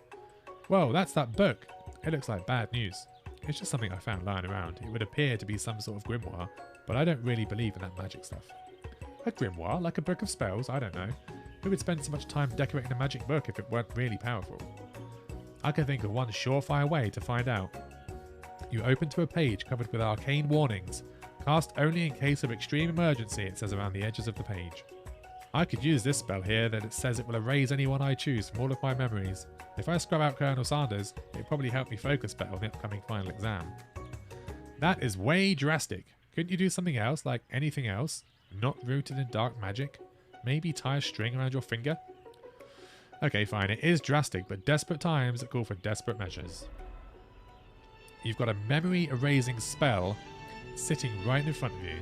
Whoa, that's that book. It looks like bad news. It's just something I found lying around. It would appear to be some sort of grimoire, but I don't really believe in that magic stuff. A grimoire? Like a book of spells? I don't know. Who would spend so much time decorating a magic book if it weren't really powerful? I can think of one surefire way to find out. You open to a page covered with arcane warnings. Cast only in case of extreme emergency, it says around the edges of the page. I could use this spell here that it says it will erase anyone I choose from all of my memories. If I scrub out Colonel Sanders, it'd probably help me focus better on the upcoming final exam. That is way drastic. Couldn't you do something else, like anything else? Not rooted in dark magic? Maybe tie a string around your finger? Okay, fine, it is drastic, but desperate times that call for desperate measures. You've got a memory erasing spell sitting right in front of you,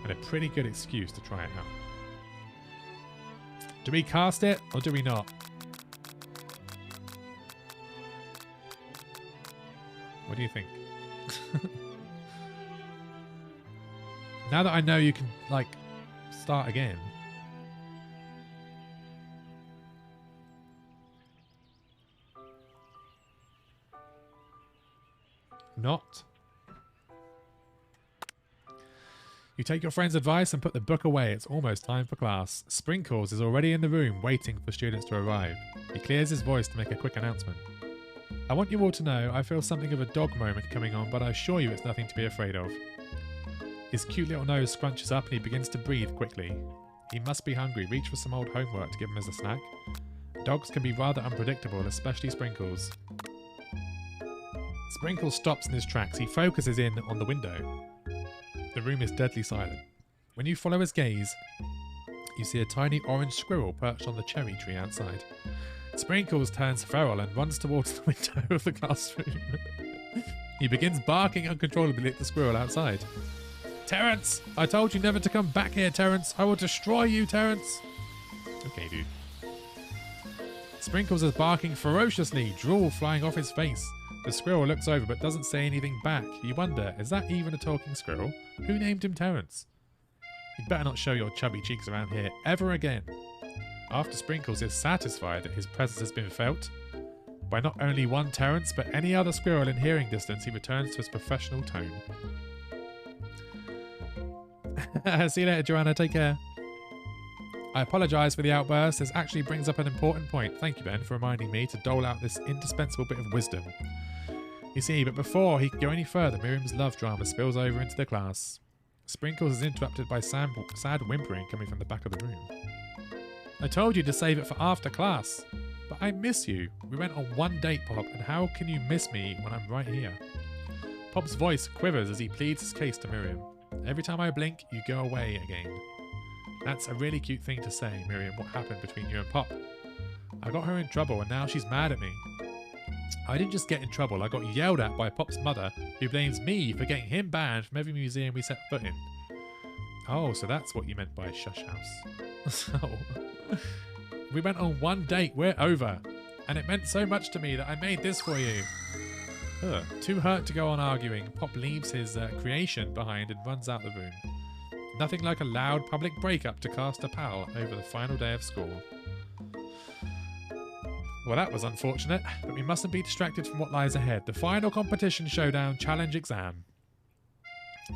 and a pretty good excuse to try it out. Do we cast it, or do we not? What do you think? Now that I know you can, like, start again. Not. You take your friend's advice and put the book away. It's almost time for class. Sprinkles is already in the room waiting for students to arrive. He clears his voice to make a quick announcement. I want you all to know I feel something of a dog moment coming on, but I assure you it's nothing to be afraid of. His cute little nose scrunches up and he begins to breathe quickly. He must be hungry. Reach for some old homework to give him as a snack. Dogs can be rather unpredictable, especially Sprinkles. Sprinkles stops in his tracks. He focuses in on the window. The room is deadly silent. When you follow his gaze, you see a tiny orange squirrel perched on the cherry tree outside. Sprinkles turns feral and runs towards the window of the classroom. He begins barking uncontrollably at the squirrel outside. Terence! I told you never to come back here, Terence! I will destroy you, Terence! Okay, dude. Sprinkles is barking ferociously, drool flying off his face. The squirrel looks over but doesn't say anything back. You wonder, is that even a talking squirrel? Who named him Terence? You'd better not show your chubby cheeks around here ever again. After Sprinkles is satisfied that his presence has been felt by not only one Terence but any other squirrel in hearing distance, he returns to his professional tone. See you later, Joanna. Take care. I apologise for the outburst. This actually brings up an important point. Thank you, Ben, for reminding me to dole out this indispensable bit of wisdom. You see, but before he can go any further, Miriam's love drama spills over into the class. Sprinkles is interrupted by sad whimpering coming from the back of the room. I told you to save it for after class. But I miss you. We went on one date, Pop, and how can you miss me when I'm right here? Pop's voice quivers as he pleads his case to Miriam. Every time I blink, you go away again. That's a really cute thing to say, Miriam. What happened between you and Pop? I got her in trouble and now she's mad at me. I didn't just get in trouble, I got yelled at by Pop's mother, who blames me for getting him banned from every museum we set foot in. Oh, so that's what you meant by shush house. So, we went on one date, we're over. And it meant so much to me that I made this for you. Too hurt to go on arguing, Pop leaves his creation behind and runs out the room. Nothing like a loud public breakup to cast a pall over the final day of school. Well, that was unfortunate, but we mustn't be distracted from what lies ahead. The final competition showdown challenge exam.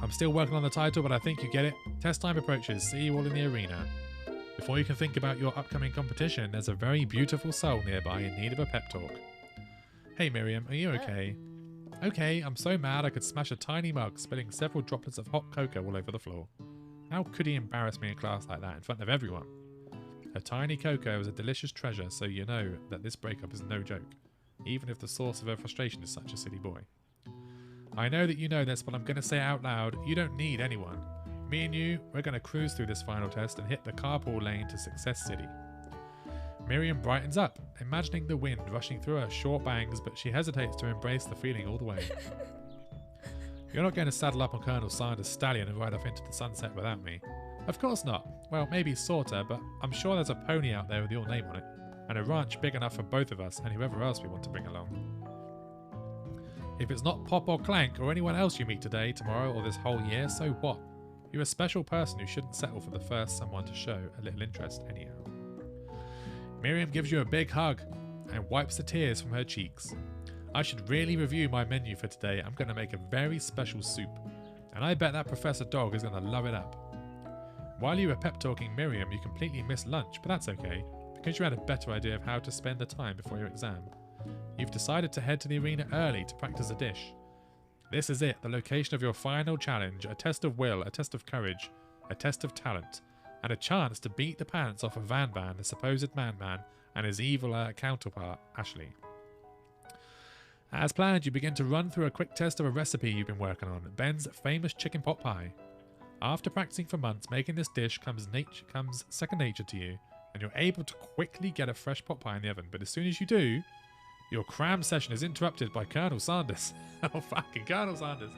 I'm still working on the title, but I think you get it. Test time approaches. See you all in the arena. Before you can think about your upcoming competition, there's a very beautiful soul nearby in need of a pep talk. Hey Miriam, are you okay? Okay, I'm so mad I could smash a tiny mug, spilling several droplets of hot cocoa all over the floor. How could he embarrass me in class like that in front of everyone? A tiny cocoa is a delicious treasure, so you know that this breakup is no joke, even if the source of her frustration is such a silly boy. I know that you know this, but I'm going to say it out loud. You don't need anyone. Me and you, we're going to cruise through this final test and hit the carpool lane to Success City. Miriam brightens up, imagining the wind rushing through her short bangs, but she hesitates to embrace the feeling all the way. You're not going to saddle up on Colonel Sanders' stallion and ride off into the sunset without me. Of course not. Well, maybe sorta, but I'm sure there's a pony out there with your name on it, and a ranch big enough for both of us and whoever else we want to bring along. If it's not Pop or Clank or anyone else you meet today, tomorrow, or this whole year, so what? You're a special person who shouldn't settle for the first someone to show a little interest anyhow. Miriam gives you a big hug and wipes the tears from her cheeks. I should really review my menu for today. I'm going to make a very special soup, and I bet that Professor Dog is going to love it up. While you were pep talking Miriam, you completely missed lunch, but that's okay, because you had a better idea of how to spend the time before your exam. You've decided to head to the arena early to practice a dish. This is it, the location of your final challenge, a test of will, a test of courage, a test of talent, and a chance to beat the pants off of Van Van, the supposed man-man, and his evil counterpart, Ashley. As planned, you begin to run through a quick test of a recipe you've been working on, Ben's famous chicken pot pie. After practicing for months, making this dish comes second nature to you, and you're able to quickly get a fresh pot pie in the oven. But as soon as you do, your cram session is interrupted by Colonel Sanders. Oh, fucking Colonel Sanders.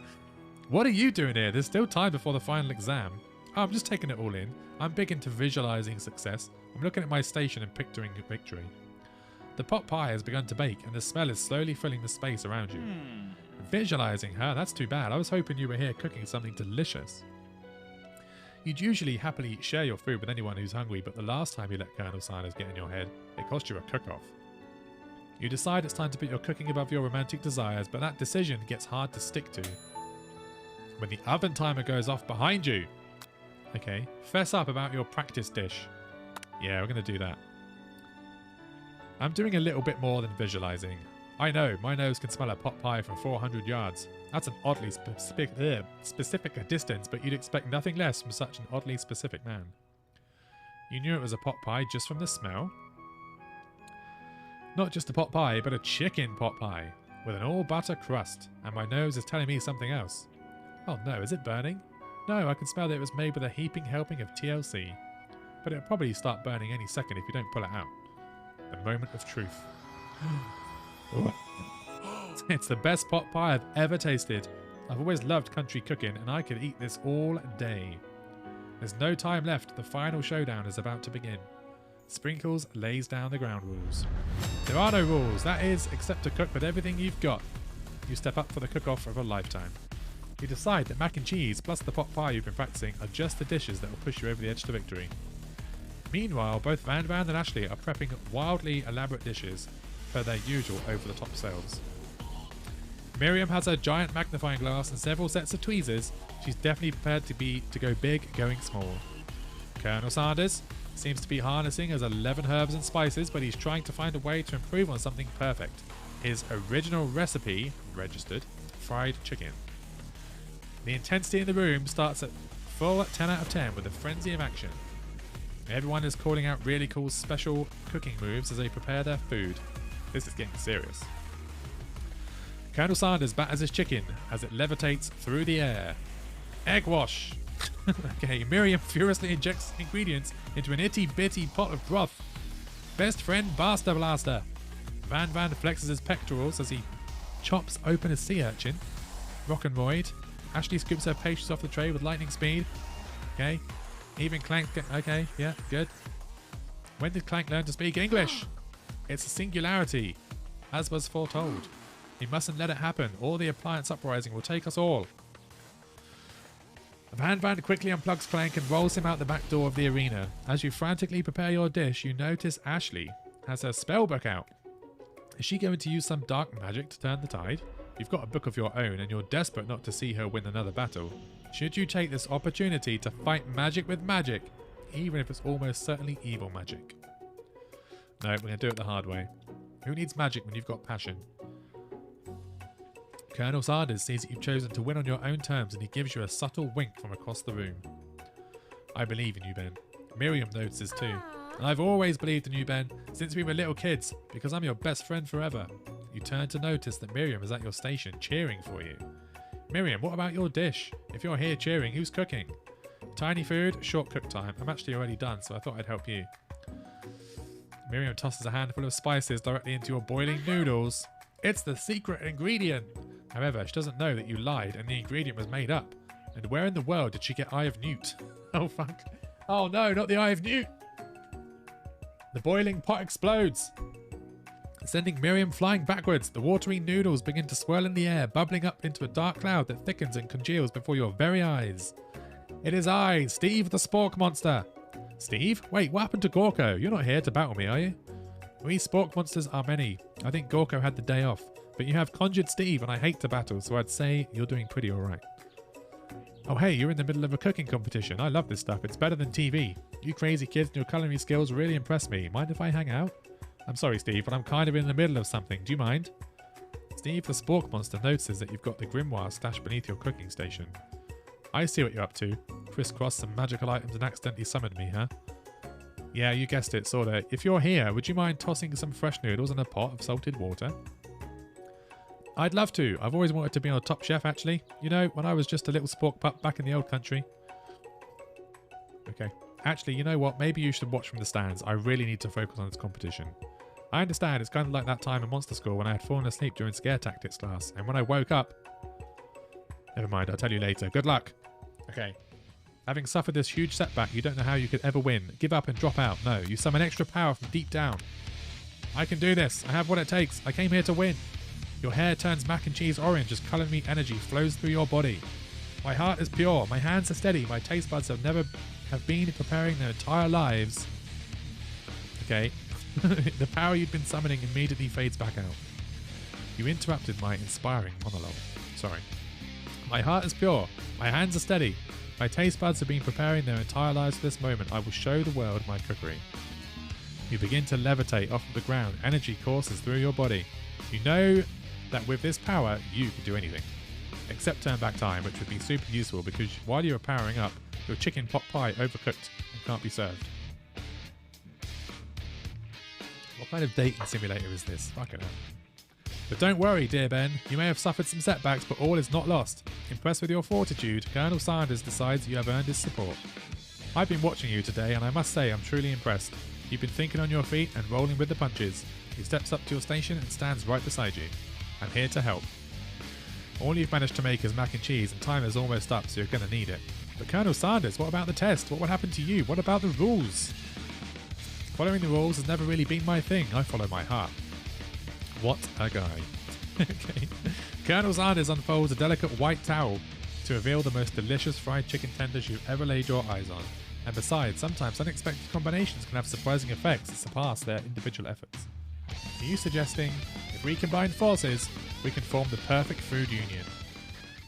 What are you doing here? There's still time before the final exam. Oh, I'm just taking it all in. I'm big into visualizing success. I'm looking at my station and picturing victory. The pot pie has begun to bake, and the smell is slowly filling the space around you. Visualizing her? That's too bad. I was hoping you were here cooking something delicious. You'd usually happily share your food with anyone who's hungry, but the last time you let Colonel Sanders get in your head, it cost you a cook-off. You decide it's time to put your cooking above your romantic desires, but that decision gets hard to stick to. When the oven timer goes off behind you. Okay, fess up about your practice dish. Yeah, we're going to do that. I'm doing a little bit more than visualizing. I know, my nose can smell a pot pie from 400 yards. That's an oddly specific a distance, but you'd expect nothing less from such an oddly specific man. You knew it was a pot pie just from the smell. Not just a pot pie, but a chicken pot pie, with an all-butter crust, and my nose is telling me something else. Oh no, is it burning? No, I can smell that it was made with a heaping helping of TLC. But it'll probably start burning any second if you don't pull it out. The moment of truth. It's the best pot pie I've ever tasted. I've always loved country cooking, and I could eat this all day. There's no time left. The final showdown is about to begin. Sprinkles lays down the ground rules. There are no rules, that is, except to cook with everything you've got. You step up for the cook-off of a lifetime. You decide that mac and cheese plus the pot pie you've been practicing are just the dishes that will push you over the edge to victory. Meanwhile, both Van Van and Ashley are prepping wildly elaborate dishes per their usual over-the-top selves. Miriam has her giant magnifying glass and several sets of tweezers. She's definitely prepared to go big, going small. Colonel Sanders seems to be harnessing his 11 herbs and spices, but he's trying to find a way to improve on something perfect. His original recipe, registered, fried chicken. The intensity in the room starts at full 10 out of 10 with a frenzy of action. Everyone is calling out really cool special cooking moves as they prepare their food. This is getting serious. Colonel Sanders batters his chicken as it levitates through the air. Egg wash! Okay, Miriam furiously injects ingredients into an itty-bitty pot of broth. Best friend Basta Blaster. Van Van flexes his pectorals as he chops open a sea urchin. Rock'n'Roid. Ashley scoops her pastries off the tray with lightning speed. Okay. Even Clank... Okay, yeah, good. When did Clank learn to speak English? It's a singularity, as was foretold. We mustn't let it happen, or the appliance uprising will take us all. Van Van quickly unplugs Clank and rolls him out the back door of the arena. As you frantically prepare your dish, you notice Ashley has her spellbook out. Is she going to use some dark magic to turn the tide? You've got a book of your own, and you're desperate not to see her win another battle. Should you take this opportunity to fight magic with magic, even if it's almost certainly evil magic? No, we're going to do it the hard way. Who needs magic when you've got passion? Colonel Sanders sees that you've chosen to win on your own terms, and he gives you a subtle wink from across the room. I believe in you, Ben. Miriam notices too. And I've always believed in you, Ben, since we were little kids, because I'm your best friend forever. You turn to notice that Miriam is at your station cheering for you. Miriam, what about your dish? If you're here cheering, who's cooking? Tiny food, short cook time. I'm actually already done, so I thought I'd help you. Miriam tosses a handful of spices directly into your boiling noodles. It's the secret ingredient. However, she doesn't know that you lied and the ingredient was made up. And where in the world did she get Eye of Newt? Oh, fuck. Oh, no, not the Eye of Newt. The boiling pot explodes, sending Miriam flying backwards. The watery noodles begin to swirl in the air, bubbling up into a dark cloud that thickens and congeals before your very eyes. It is I, Steve the Spork Monster. Steve? Wait, what happened to Gorko? You're not here to battle me, are you? We Spork Monsters are many. I think Gorko had the day off. But you have conjured Steve, and I hate to battle, so I'd say you're doing pretty alright. Oh hey, you're in the middle of a cooking competition. I love this stuff. It's better than TV. You crazy kids and your culinary skills really impress me. Mind if I hang out? I'm sorry, Steve, but I'm kind of in the middle of something. Do you mind? Steve the Spork Monster notices that you've got the grimoire stashed beneath your cooking station. I see what you're up to. Crisscross some magical items and accidentally summoned me, huh? Yeah, you guessed it, sorta. If you're here, would you mind tossing some fresh noodles in a pot of salted water? I'd love to. I've always wanted to be on a top chef, actually. You know, when I was just a little spork pup back in the old country. Okay. Actually, you know what? Maybe you should watch from the stands. I really need to focus on this competition. I understand. It's kind of like that time in Monster School when I had fallen asleep during scare tactics class. And when I woke up... Never mind, I'll tell you later. Good luck. Okay. Having suffered this huge setback, you don't know how you could ever win. Give up and drop out. No, you summon extra power from deep down. I can do this. I have what it takes. I came here to win. Your hair turns mac and cheese orange as colour meat energy flows through your body. My heart is pure. My hands are steady. My taste buds have been preparing their entire lives. Okay. The power you'd been summoning immediately fades back out. You interrupted my inspiring monologue. Sorry. My heart is pure. My hands are steady. My taste buds have been preparing their entire lives for this moment. I will show the world my cookery. You begin to levitate off of the ground. Energy courses through your body. You know that with this power, you can do anything. Except turn back time, which would be super useful because while you are powering up, your chicken pot pie overcooked and can't be served. What kind of dating simulator is this? Fucking hell. But don't worry, dear Ben. You may have suffered some setbacks, but all is not lost. Impressed with your fortitude, Colonel Sanders decides you have earned his support. I've been watching you today, and I must say I'm truly impressed. You've been thinking on your feet and rolling with the punches. He steps up to your station and stands right beside you. I'm here to help. All you've managed to make is mac and cheese, and time is almost up, so you're going to need it. But Colonel Sanders, what about the test? What will happen to you? What about the rules? Following the rules has never really been my thing. I follow my heart. What a guy. Okay. Colonel Sanders unfolds a delicate white towel to reveal the most delicious fried chicken tenders you've ever laid your eyes on. And besides, sometimes unexpected combinations can have surprising effects that surpass their individual efforts. Are you suggesting if we combine forces, we can form the perfect food union?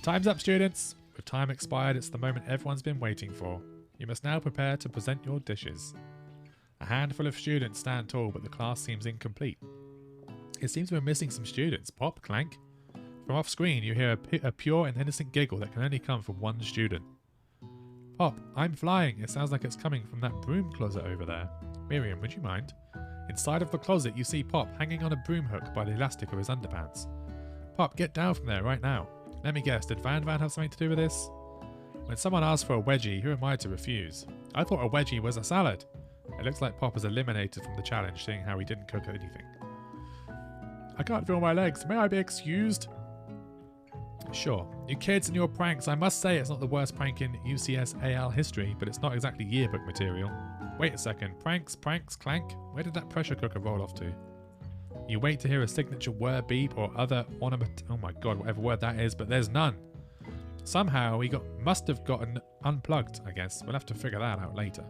Time's up, students. With time expired, it's the moment everyone's been waiting for. You must now prepare to present your dishes. A handful of students stand tall, but the class seems incomplete. It seems we're missing some students. Pop, clank. From off screen, you hear a pure and innocent giggle that can only come from one student. Pop, I'm flying. It sounds like it's coming from that broom closet over there. Miriam, would you mind? Inside of the closet, you see Pop hanging on a broom hook by the elastic of his underpants. Pop, get down from there right now. Let me guess, did Van have something to do with this? When someone asks for a wedgie, who am I to refuse? I thought a wedgie was a salad. It looks like Pop is eliminated from the challenge, seeing how he didn't cook anything. I can't feel my legs. May I be excused? Sure. You kids and your pranks. I must say it's not the worst prank in UCS AL history, but it's not exactly yearbook material. Wait a second. Pranks, clank. Where did that pressure cooker roll off to? You wait to hear a signature word beep or other onomat... Oh my god, whatever word that is, but there's none. Somehow he must have gotten unplugged, I guess. We'll have to figure that out later.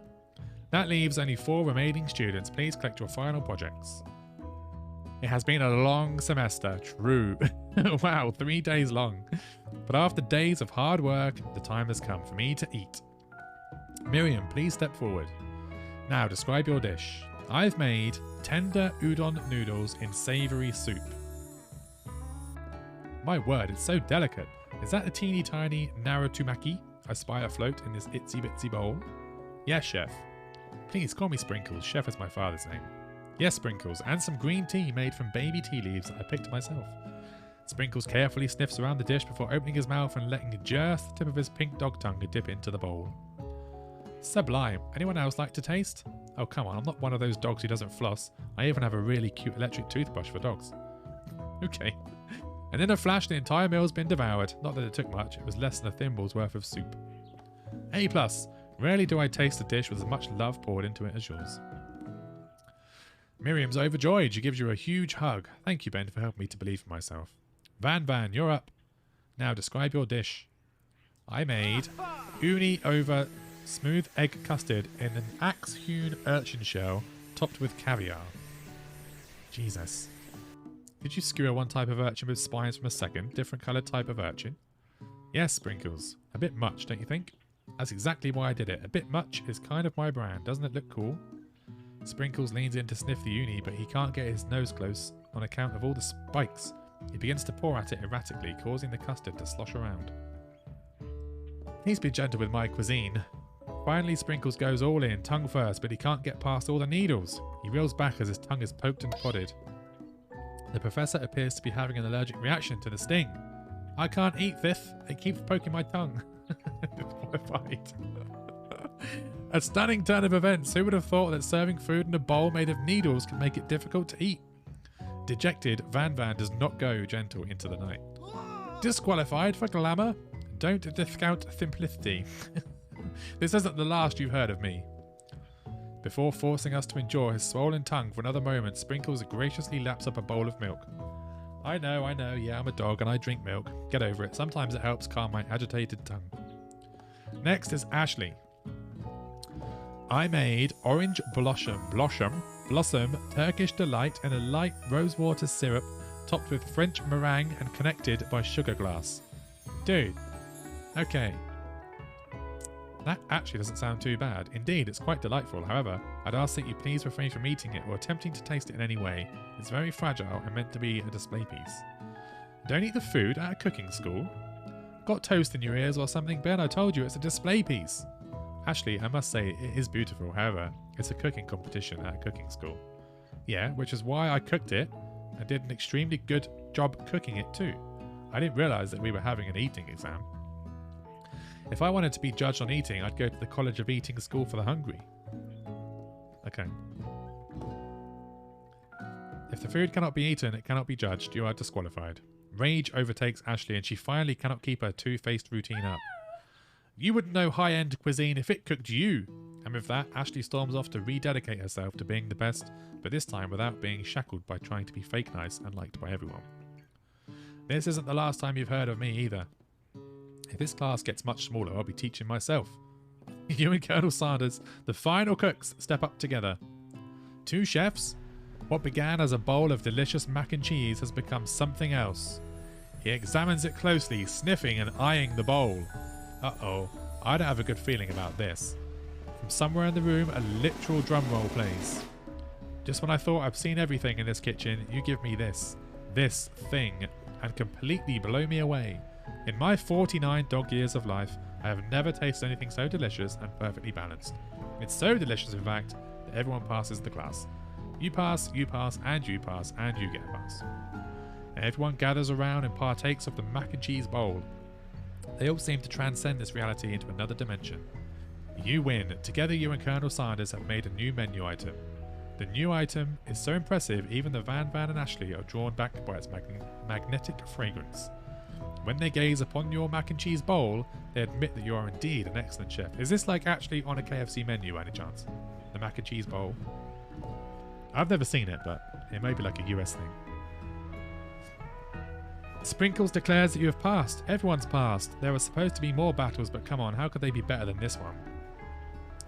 That leaves only 4 remaining students. Please collect your final projects. It has been a long semester, true. Wow, 3 days long. But after days of hard work, the time has come for me to eat. Miriam, please step forward. Now, describe your dish. I've made tender udon noodles in savoury soup. My word, it's so delicate. Is that a teeny tiny narutomaki I spy afloat in this itsy bitsy bowl? Yes, chef. Please call me Sprinkles. Chef is my father's name. Yes, Sprinkles, and some green tea made from baby tea leaves that I picked myself. Sprinkles carefully sniffs around the dish before opening his mouth and letting just the tip of his pink dog tongue dip into the bowl. Sublime. Anyone else like to taste? Oh, come on, I'm not one of those dogs who doesn't floss. I even have a really cute electric toothbrush for dogs. Okay. And in a flash, the entire meal's been devoured. Not that it took much, it was less than a thimble's worth of soup. A+. Rarely do I taste a dish with as much love poured into it as yours. Miriam's overjoyed. She gives you a huge hug. Thank you, Ben, for helping me to believe in myself. Van, you're up. Now describe your dish. I made uni over smooth egg custard in an axe-hewn urchin shell topped with caviar. Jesus. Did you skewer one type of urchin with spines from a second, different coloured type of urchin? Yes, Sprinkles. A bit much, don't you think? That's exactly why I did it. A bit much is kind of my brand. Doesn't it look cool? Sprinkles leans in to sniff the uni, but he can't get his nose close on account of all the spikes He begins to pour at it erratically, causing the custard to slosh around. Please be gentle with my cuisine. Finally, Sprinkles goes all in, tongue first, but he can't get past all the needles. He reels back as his tongue is poked and prodded. The professor appears to be having an allergic reaction to the sting. I can't eat this. It keeps poking my tongue. Horrified. A stunning turn of events. Who would have thought that serving food in a bowl made of needles could make it difficult to eat? Dejected, Van does not go gentle into the night. Disqualified for glamour? Don't discount simplicity. This isn't the last you've heard of me. Before forcing us to endure his swollen tongue for another moment, Sprinkles graciously laps up a bowl of milk. I know, yeah, I'm a dog and I drink milk. Get over it. Sometimes it helps calm my agitated tongue. Next is Ashley. I made orange blossom, Turkish delight in a light rosewater syrup topped with French meringue and connected by sugar glass. Dude, okay. That actually doesn't sound too bad. Indeed, it's quite delightful. However, I'd ask that you please refrain from eating it or attempting to taste it in any way. It's very fragile and meant to be a display piece. Don't eat the food at a cooking school. Got toast in your ears or something, Ben? I told you it's a display piece. Ashley, I must say, it is beautiful. However, it's a cooking competition at a cooking school. Yeah, which is why I cooked it and did an extremely good job cooking it too. I didn't realise that we were having an eating exam. If I wanted to be judged on eating, I'd go to the College of Eating School for the Hungry. Okay. If the food cannot be eaten, it cannot be judged. You are disqualified. Rage overtakes Ashley and she finally cannot keep her two-faced routine up. You wouldn't know high-end cuisine if it cooked you. And with that, Ashley storms off to rededicate herself to being the best, but this time without being shackled by trying to be fake nice and liked by everyone. This isn't the last time you've heard of me either. If this class gets much smaller, I'll be teaching myself. You and Colonel Sanders, the final cooks, step up together. Two chefs? What began as a bowl of delicious mac and cheese has become something else. He examines it closely, sniffing and eyeing the bowl. Uh-oh, I don't have a good feeling about this. From somewhere in the room, a literal drum roll plays. Just when I thought I've seen everything in this kitchen, you give me this thing, and completely blow me away. In my 49 dog years of life, I have never tasted anything so delicious and perfectly balanced. It's so delicious, in fact, that everyone passes the class. You pass, and you pass, and you get a pass. And everyone gathers around and partakes of the mac and cheese bowl. They all seem to transcend this reality into another dimension. You win. Together you and Colonel Sanders have made a new menu item. The new item is so impressive even the Van and Ashley are drawn back by its magnetic fragrance. When they gaze upon your mac and cheese bowl, they admit that you are indeed an excellent chef. Is this like actually on a KFC menu any chance? The mac and cheese bowl? I've never seen it, but it may be like a US thing. Sprinkles declares that you have passed. Everyone's passed. There were supposed to be more battles, but come on, how could they be better than this one?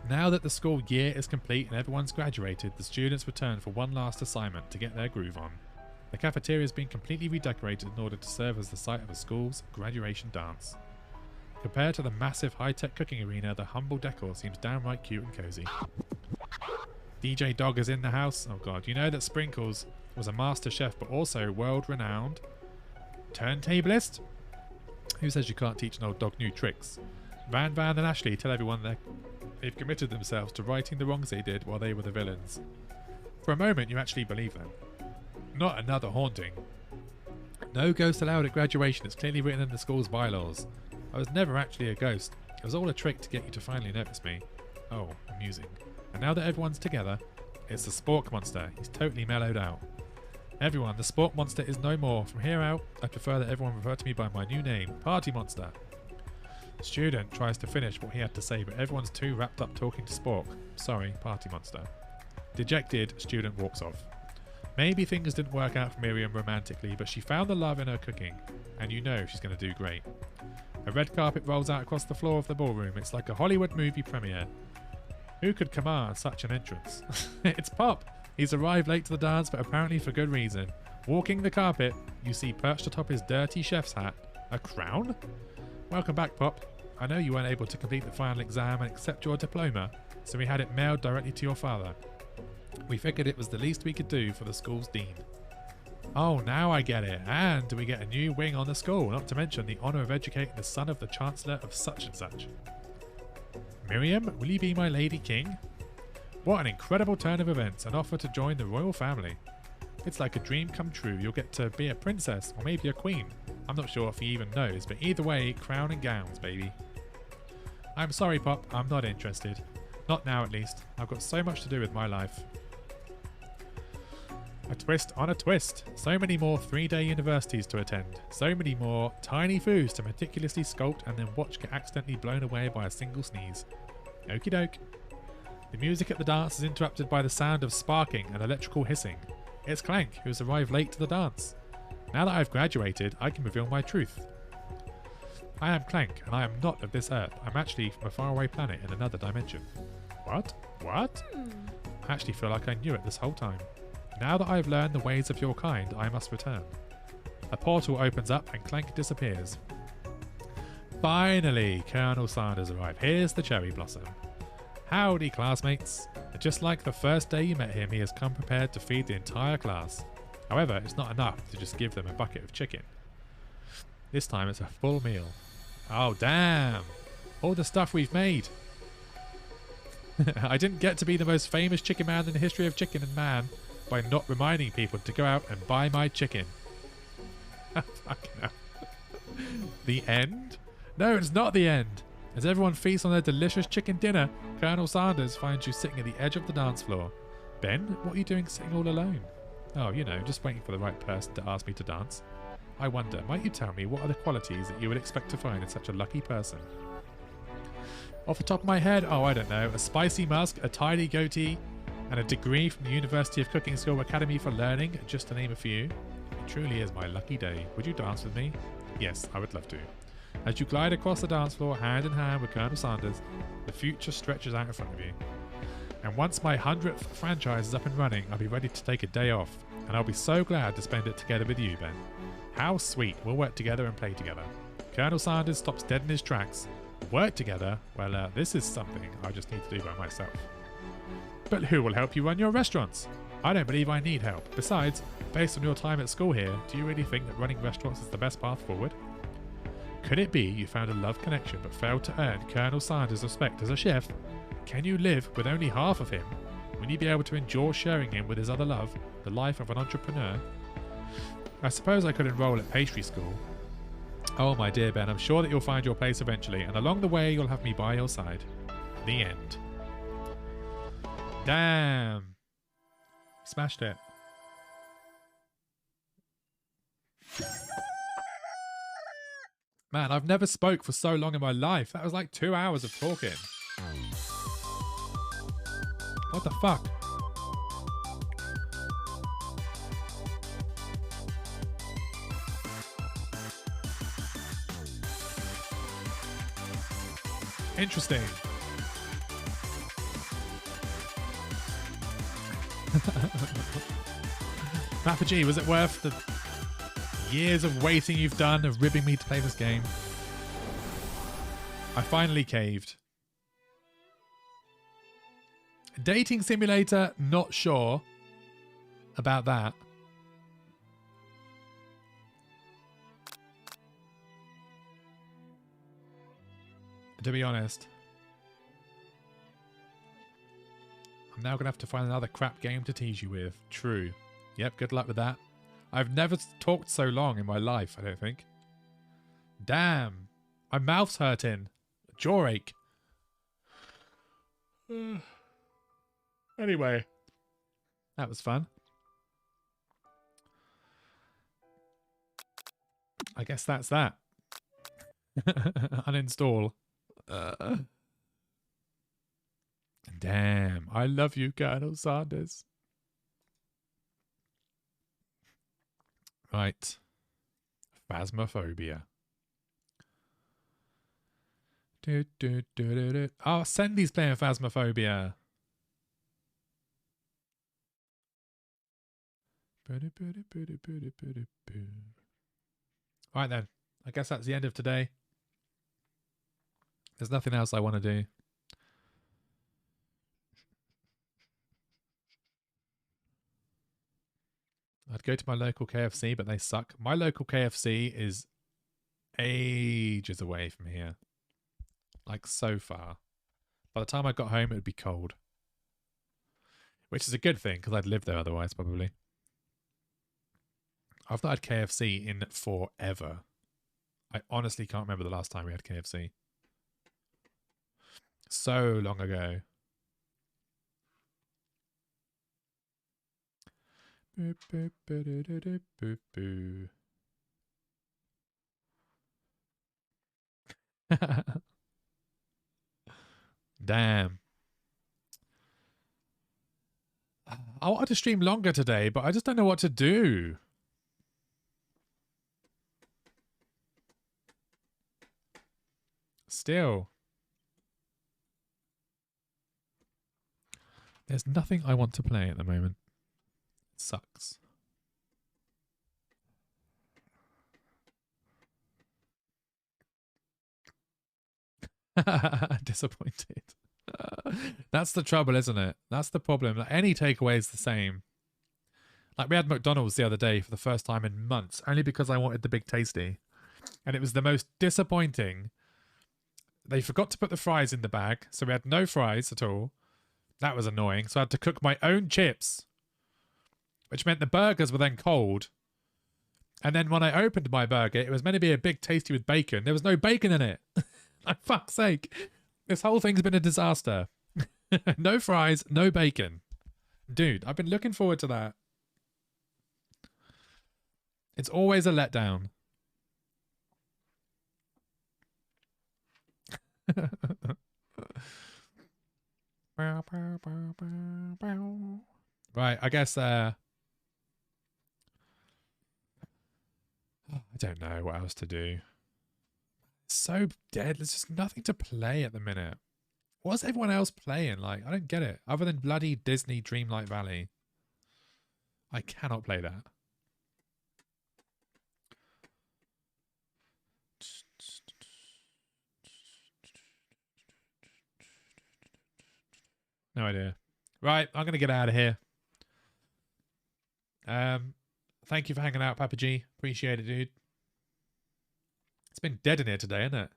Now that the school year is complete and everyone's graduated, the students return for one last assignment to get their groove on. The cafeteria has been completely redecorated in order to serve as the site of a school's graduation dance. Compared to the massive high-tech cooking arena, the humble decor seems downright cute and cozy. DJ Dog is in the house. Oh god, you know that Sprinkles was a master chef but also world-renowned turntablist? Who says you can't teach an old dog new tricks? Van and Ashley tell everyone they've committed themselves to righting the wrongs they did while they were the villains. For a moment you actually believe them. Not another haunting. No ghost allowed at graduation. It's clearly written in the school's bylaws. I was never actually a ghost. It was all a trick to get you to finally notice me. Oh, amusing. And now that everyone's together, it's the Spork Monster. He's totally mellowed out. Everyone, the Spork Monster is no more. From here out, I prefer that everyone refer to me by my new name, Party Monster. Student tries to finish what he had to say, but everyone's too wrapped up talking to Spork. Sorry, Party Monster. Dejected, student walks off. Maybe things didn't work out for Miriam romantically, but she found the love in her cooking, and you know she's going to do great. A red carpet rolls out across the floor of the ballroom. It's like a Hollywood movie premiere. Who could command such an entrance? It's Pop! He's arrived late to the dance, but apparently for good reason. Walking the carpet, you see perched atop his dirty chef's hat, a crown? Welcome back, Pop. I know you weren't able to complete the final exam and accept your diploma, so we had it mailed directly to your father. We figured it was the least we could do for the school's dean. Oh, now I get it. And we get a new wing on the school, not to mention the honour of educating the son of the Chancellor of such and such. Miriam, will you be my Lady King? What an incredible turn of events, an offer to join the royal family. It's like a dream come true. You'll get to be a princess, or maybe a queen. I'm not sure if he even knows, but either way, crown and gowns, baby. I'm sorry, Pop, I'm not interested. Not now, at least. I've got so much to do with my life. A twist on a twist. So many more 3-day universities to attend. So many more tiny foos to meticulously sculpt and then watch get accidentally blown away by a single sneeze. Okie doke. The music at the dance is interrupted by the sound of sparking and electrical hissing. It's Clank, who has arrived late to the dance. Now that I've graduated, I can reveal my truth. I am Clank, and I am not of this earth. I'm actually from a faraway planet in another dimension. What? What? I actually feel like I knew it this whole time. Now that I have learned the ways of your kind, I must return. A portal opens up and Clank disappears. Finally, Colonel Sanders arrived. Here's the cherry blossom. Howdy, classmates. Just like the first day you met him, he has come prepared to feed the entire class. However, it's not enough to just give them a bucket of chicken. This time it's a full meal. Oh, damn. All the stuff we've made. I didn't get to be the most famous chicken man in the history of chicken and man by not reminding people to go out and buy my chicken. Fucking hell. The end? No, it's not the end. As everyone feasts on their delicious chicken dinner, Colonel Sanders finds you sitting at the edge of the dance floor. Ben, what are you doing sitting all alone? Oh, you know, just waiting for the right person to ask me to dance. I wonder, might you tell me what are the qualities that you would expect to find in such a lucky person? Off the top of my head, oh, I don't know, a spicy musk, a tidy goatee, and a degree from the University of Cooking School Academy for Learning, just to name a few. It truly is my lucky day. Would you dance with me? Yes, I would love to. As you glide across the dance floor, hand in hand with Colonel Sanders, the future stretches out in front of you. And once my 100th franchise is up and running, I'll be ready to take a day off. And I'll be so glad to spend it together with you, Ben. How sweet. We'll work together and play together. Colonel Sanders stops dead in his tracks. Work together? Well, this is something I just need to do by myself. But who will help you run your restaurants? I don't believe I need help. Besides, based on your time at school here, do you really think that running restaurants is the best path forward? Could it be you found a love connection but failed to earn Colonel Sanders' respect as a chef? Can you live with only half of him? Will you be able to endure sharing him with his other love, the life of an entrepreneur? I suppose I could enroll at pastry school. Oh, my dear Ben, I'm sure that you'll find your place eventually, and along the way you'll have me by your side. The end. Damn. Smashed it. Man, I've never spoke for so long in my life. That was like 2 hours of talking. What the fuck? Interesting. Mappa G, was it worth the years of waiting you've done of ribbing me to play this game? I finally caved. Dating simulator, not sure about that. To be honest, I'm now going to have to find another crap game to tease you with. True. Yep, good luck with that. I've never talked so long in my life, I don't think. Damn. My mouth's hurting. Jaw ache. Anyway. That was fun. I guess that's that. Uninstall. Damn. I love you, Colonel Sanders. Right. Phasmophobia. Oh, Sandy's playing Phasmophobia. Right then. I guess that's the end of today. There's nothing else I want to do. I'd go to my local KFC, but they suck. My local KFC is ages away from here. Like, so far. By the time I got home, it would be cold. Which is a good thing, because I'd live there otherwise, probably. I've not had KFC in forever. I honestly can't remember the last time we had KFC. So long ago. Boop, boop, boop, boop, boop, boop. Damn. I wanted to stream longer today, but I just don't know what to do. Still. There's nothing I want to play at the moment. It sucks. Disappointed. That's the trouble, isn't it? That's the problem. Like, any takeaway is the same. Like, we had McDonald's the other day for the first time in months, only because I wanted the Big Tasty. And it was the most disappointing. They forgot to put the fries in the bag, so we had no fries at all. That was annoying. So I had to cook my own chips, which meant the burgers were then cold. And then when I opened my burger, it was meant to be a Big Tasty with bacon. There was no bacon in it. Like, fuck's sake. This whole thing's been a disaster. No fries, no bacon. Dude, I've been looking forward to that. It's always a letdown. Right, I guess I don't know what else to do. It's so dead. There's just nothing to play at the minute. What's everyone else playing? Like, I don't get it. Other than bloody Disney Dreamlight Valley. I cannot play that. No idea. Right, I'm going to get out of here. Thank you for hanging out, Papa G. Appreciate it, dude. It's been dead in here today, isn't it?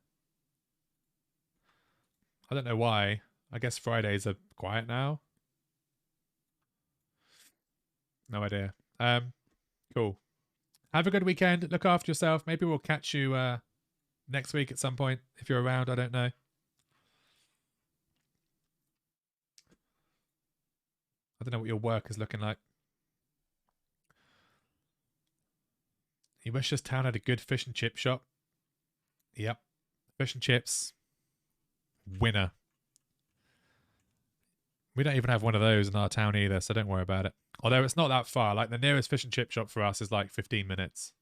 I don't know why. I guess Fridays are quiet now. No idea. Cool. Have a good weekend. Look after yourself. Maybe we'll catch you next week at some point. If you're around, I don't know. I don't know what your work is looking like. You wish this town had a good fish and chip shop. Yep. Fish and chips. Winner. We don't even have one of those in our town either, so don't worry about it. Although it's not that far. Like, the nearest fish and chip shop for us is like 15 minutes.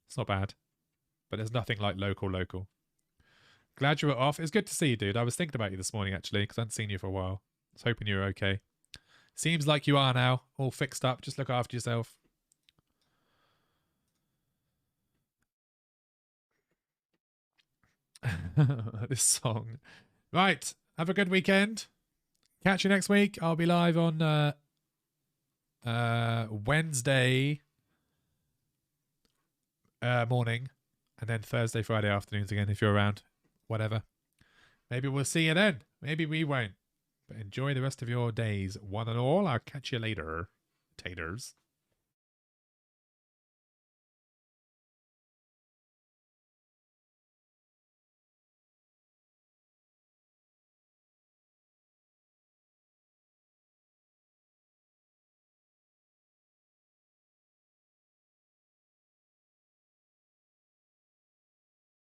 It's not bad. But there's nothing like local. Glad you were off. It's good to see you, dude. I was thinking about you this morning, actually, because I hadn't seen you for a while. I was hoping you were okay. Seems like you are now. All fixed up. Just look after yourself. This song. Right. Have a good weekend. Catch you next week. I'll be live on Wednesday morning, and then Thursday, Friday afternoons again if you're around. Whatever. Maybe we'll see you then. Maybe we won't. But enjoy the rest of your days, one and all. I'll catch you later, taters.